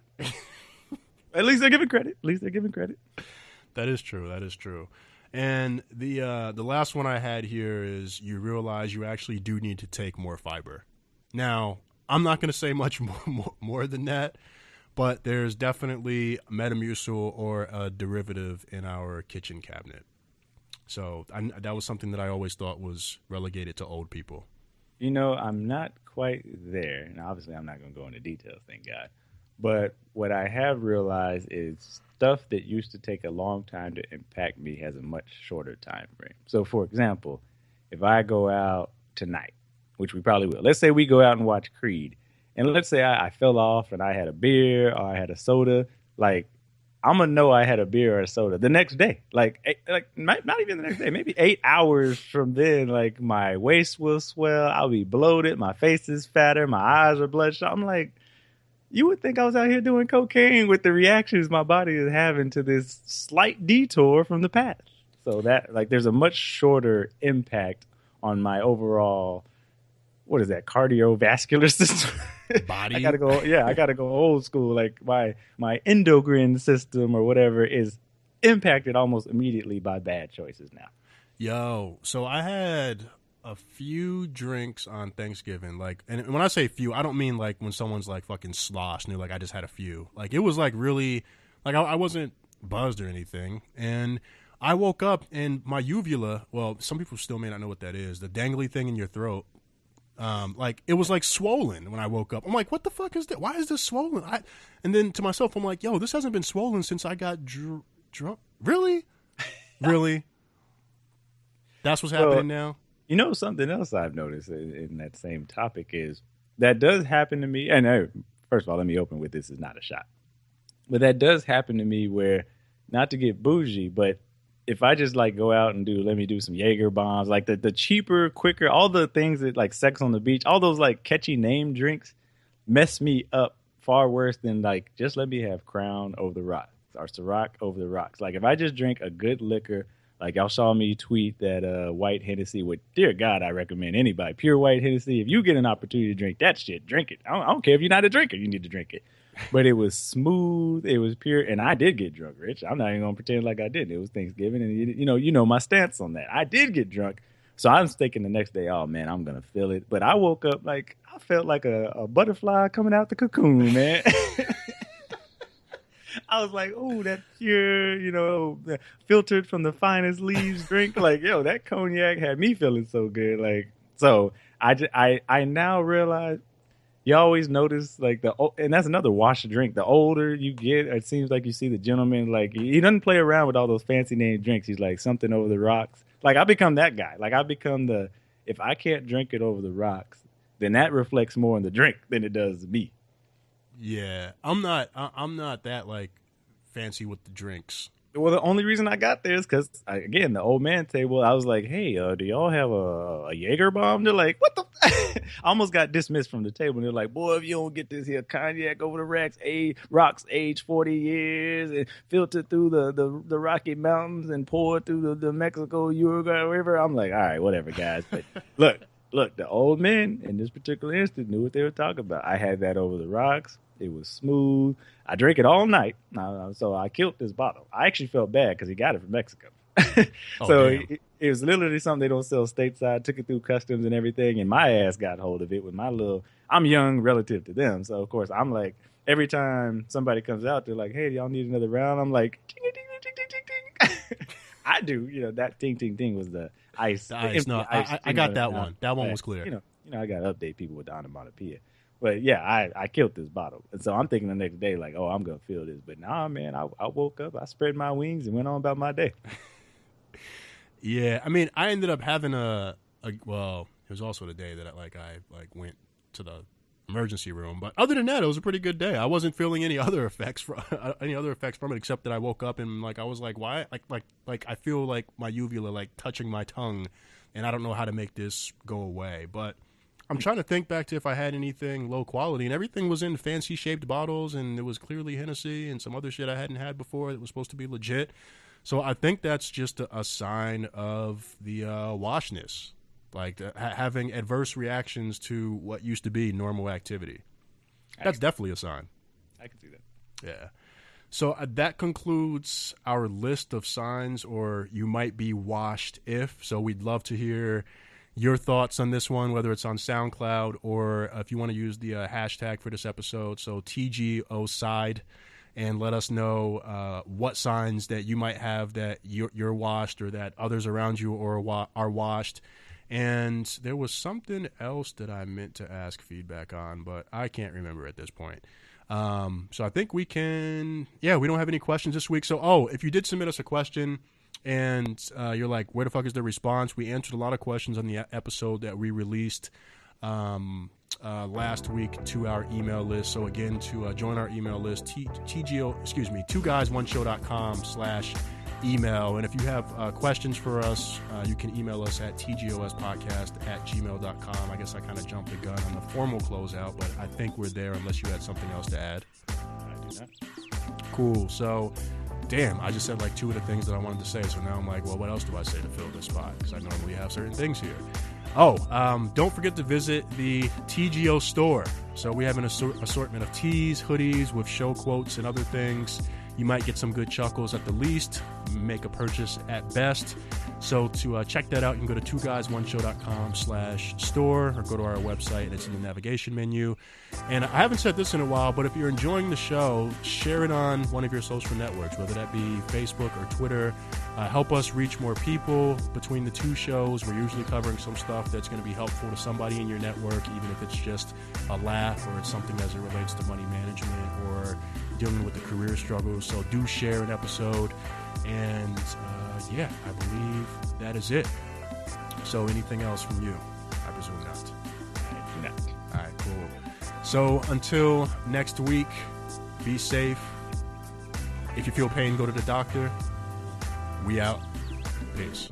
At least they're giving credit. That is true. And the last one I had here is you realize you actually do need to take more fiber. Now, I'm not going to say much more than that, but there's definitely Metamucil or a derivative in our kitchen cabinet. So that was something that I always thought was relegated to old people. I'm not quite there. And obviously, I'm not going to go into details, thank God. But what I have realized is stuff that used to take a long time to impact me has a much shorter time frame. So, for example, if I go out tonight, which we probably will, let's say we go out and watch Creed, and let's say I fell off and I had a beer or I had a soda, like I'm gonna know I had a beer or a soda the next day. Like not even the next day, maybe 8 hours from then. Like my waist will swell, I'll be bloated, my face is fatter, my eyes are bloodshot. I'm like, you would think I was out here doing cocaine with the reactions my body is having to this slight detour from the past. So that like there's a much shorter impact on my overall, what is that, cardiovascular system? Body. I gotta go old school. Like my endocrine system or whatever is impacted almost immediately by bad choices now. Yo, so I had a few drinks on Thanksgiving. Like, and when I say few, I don't mean like when someone's like fucking sloshed and they're like, I just had a few. Like, it was like really, like I wasn't buzzed or anything. And I woke up and my uvula, well, some people still may not know what that is, the dangly thing in your throat. Like it was like swollen when I woke up. I'm like, what the fuck is that? Why is this swollen? And then to myself, I'm like, yo, this hasn't been swollen since I got drunk. Really? Really? That's what's happening now? You know, something else I've noticed in that same topic is that does happen to me. And first of all, let me open with this is not a shot. But that does happen to me where, not to get bougie, but if I just like go out and let me do some Jaeger bombs, like the cheaper, quicker, all the things that like Sex on the Beach, all those like catchy name drinks mess me up far worse than like just let me have Crown over the rocks or Ciroc over the rocks. Like if I just drink a good liquor, like y'all saw me tweet that white Hennessy, which dear God, I recommend anybody, pure white Hennessy. If you get an opportunity to drink that shit, drink it. I don't care if you're not a drinker, you need to drink it. But it was smooth, it was pure, and I did get drunk, Rich. I'm not even gonna pretend like I didn't. It was Thanksgiving, and you know my stance on that. I did get drunk, so I was thinking the next day, oh man, I'm gonna feel it. But I woke up like I felt like a butterfly coming out the cocoon, man. I was like, oh, that pure, filtered from the finest leaves drink. Like, yo, that cognac had me feeling so good. Like, so I now realize. You always notice, like, and that's another wash to drink. The older you get, it seems like you see the gentleman, like, he doesn't play around with all those fancy name drinks. He's like, something over the rocks. Like, I become that guy. Like, I become if I can't drink it over the rocks, then that reflects more on the drink than it does me. Yeah. I'm not that, like, fancy with the drinks. Well, the only reason I got there is because, again, the old man table, I was like, hey, do y'all have a Jaeger bomb? They're like, what the? I almost got dismissed from the table. And they're like, boy, if you don't get this here cognac over the rocks aged 40 years and filtered through the Rocky Mountains and poured through the Mexico Uruguay River. I'm like, all right, whatever, guys. But look, the old men in this particular instance knew what they were talking about. I had that over the rocks. It was smooth. I drank it all night, so I killed this bottle. I actually felt bad because he got it from Mexico. So it was literally something they don't sell stateside. Took it through customs and everything, and my ass got hold of it with my little. I'm young relative to them, so of course I'm like, every time somebody comes out, they're like, "Hey, do y'all need another round?" I'm like, "Ting, ting, ting, ting, ting, ting." I do, that ting, ting, ting was the ice. The ice. No, I got that one. That one was clear. I got to update people with the onomatopoeia. But yeah, I killed this bottle. And so I'm thinking the next day, like, oh, I'm going to feel this. But nah, man, I woke up, I spread my wings and went on about my day. Yeah, I mean, I ended up having well, it was also the day that I went to the emergency room. But other than that, it was a pretty good day. I wasn't feeling any other effects from it, except that I woke up and I was like, why? Like I feel like my uvula like touching my tongue, and I don't know how to make this go away. But I'm trying to think back to if I had anything low quality, and everything was in fancy shaped bottles, and it was clearly Hennessy and some other shit I hadn't had before that was supposed to be legit. So I think that's just a sign of the washness, like having adverse reactions to what used to be normal activity. That's definitely a sign. I can see that. Yeah. So that concludes our list of signs, or you might be washed if. So we'd love to hear your thoughts on this one, whether it's on SoundCloud or if you want to use the hashtag for this episode, so TGOS, and let us know what signs that you might have that you're washed or that others around you are washed. And there was something else that I meant to ask feedback on, but I can't remember at this point. So I think we don't have any questions this week. So, if you did submit us a question, and you're like, where the fuck is the response? We answered a lot of questions on the episode that we released last week to our email list. So again, to join our email list, twoguys1show.com/email. And if you have questions for us, you can email us at tgospodcast@gmail.com. I guess I kind of jumped the gun on the formal closeout, but I think we're there unless you had something else to add. I do not. Cool. So, damn, I just said like two of the things that I wanted to say. So now I'm like, well, what else do I say to fill this spot? Because I normally have certain things here. Oh, don't forget to visit the TGO store. So we have an assortment of tees, hoodies with show quotes and other things. You might get some good chuckles at the least, make a purchase at best. So to check that out, you can go to twoguys1show.com/store or go to our website, and it's in the navigation menu. And I haven't said this in a while, but if you're enjoying the show, share it on one of your social networks, whether that be Facebook or Twitter. Help us reach more people. Between the two shows, we're usually covering some stuff that's going to be helpful to somebody in your network, even if it's just a laugh or it's something as it relates to money management or dealing with the career struggles. So do share an episode. And yeah, I believe that is it. So anything else from you? I presume not. I do not. All right, cool. So until next week, be safe. If you feel pain, go to the doctor. We out. Peace.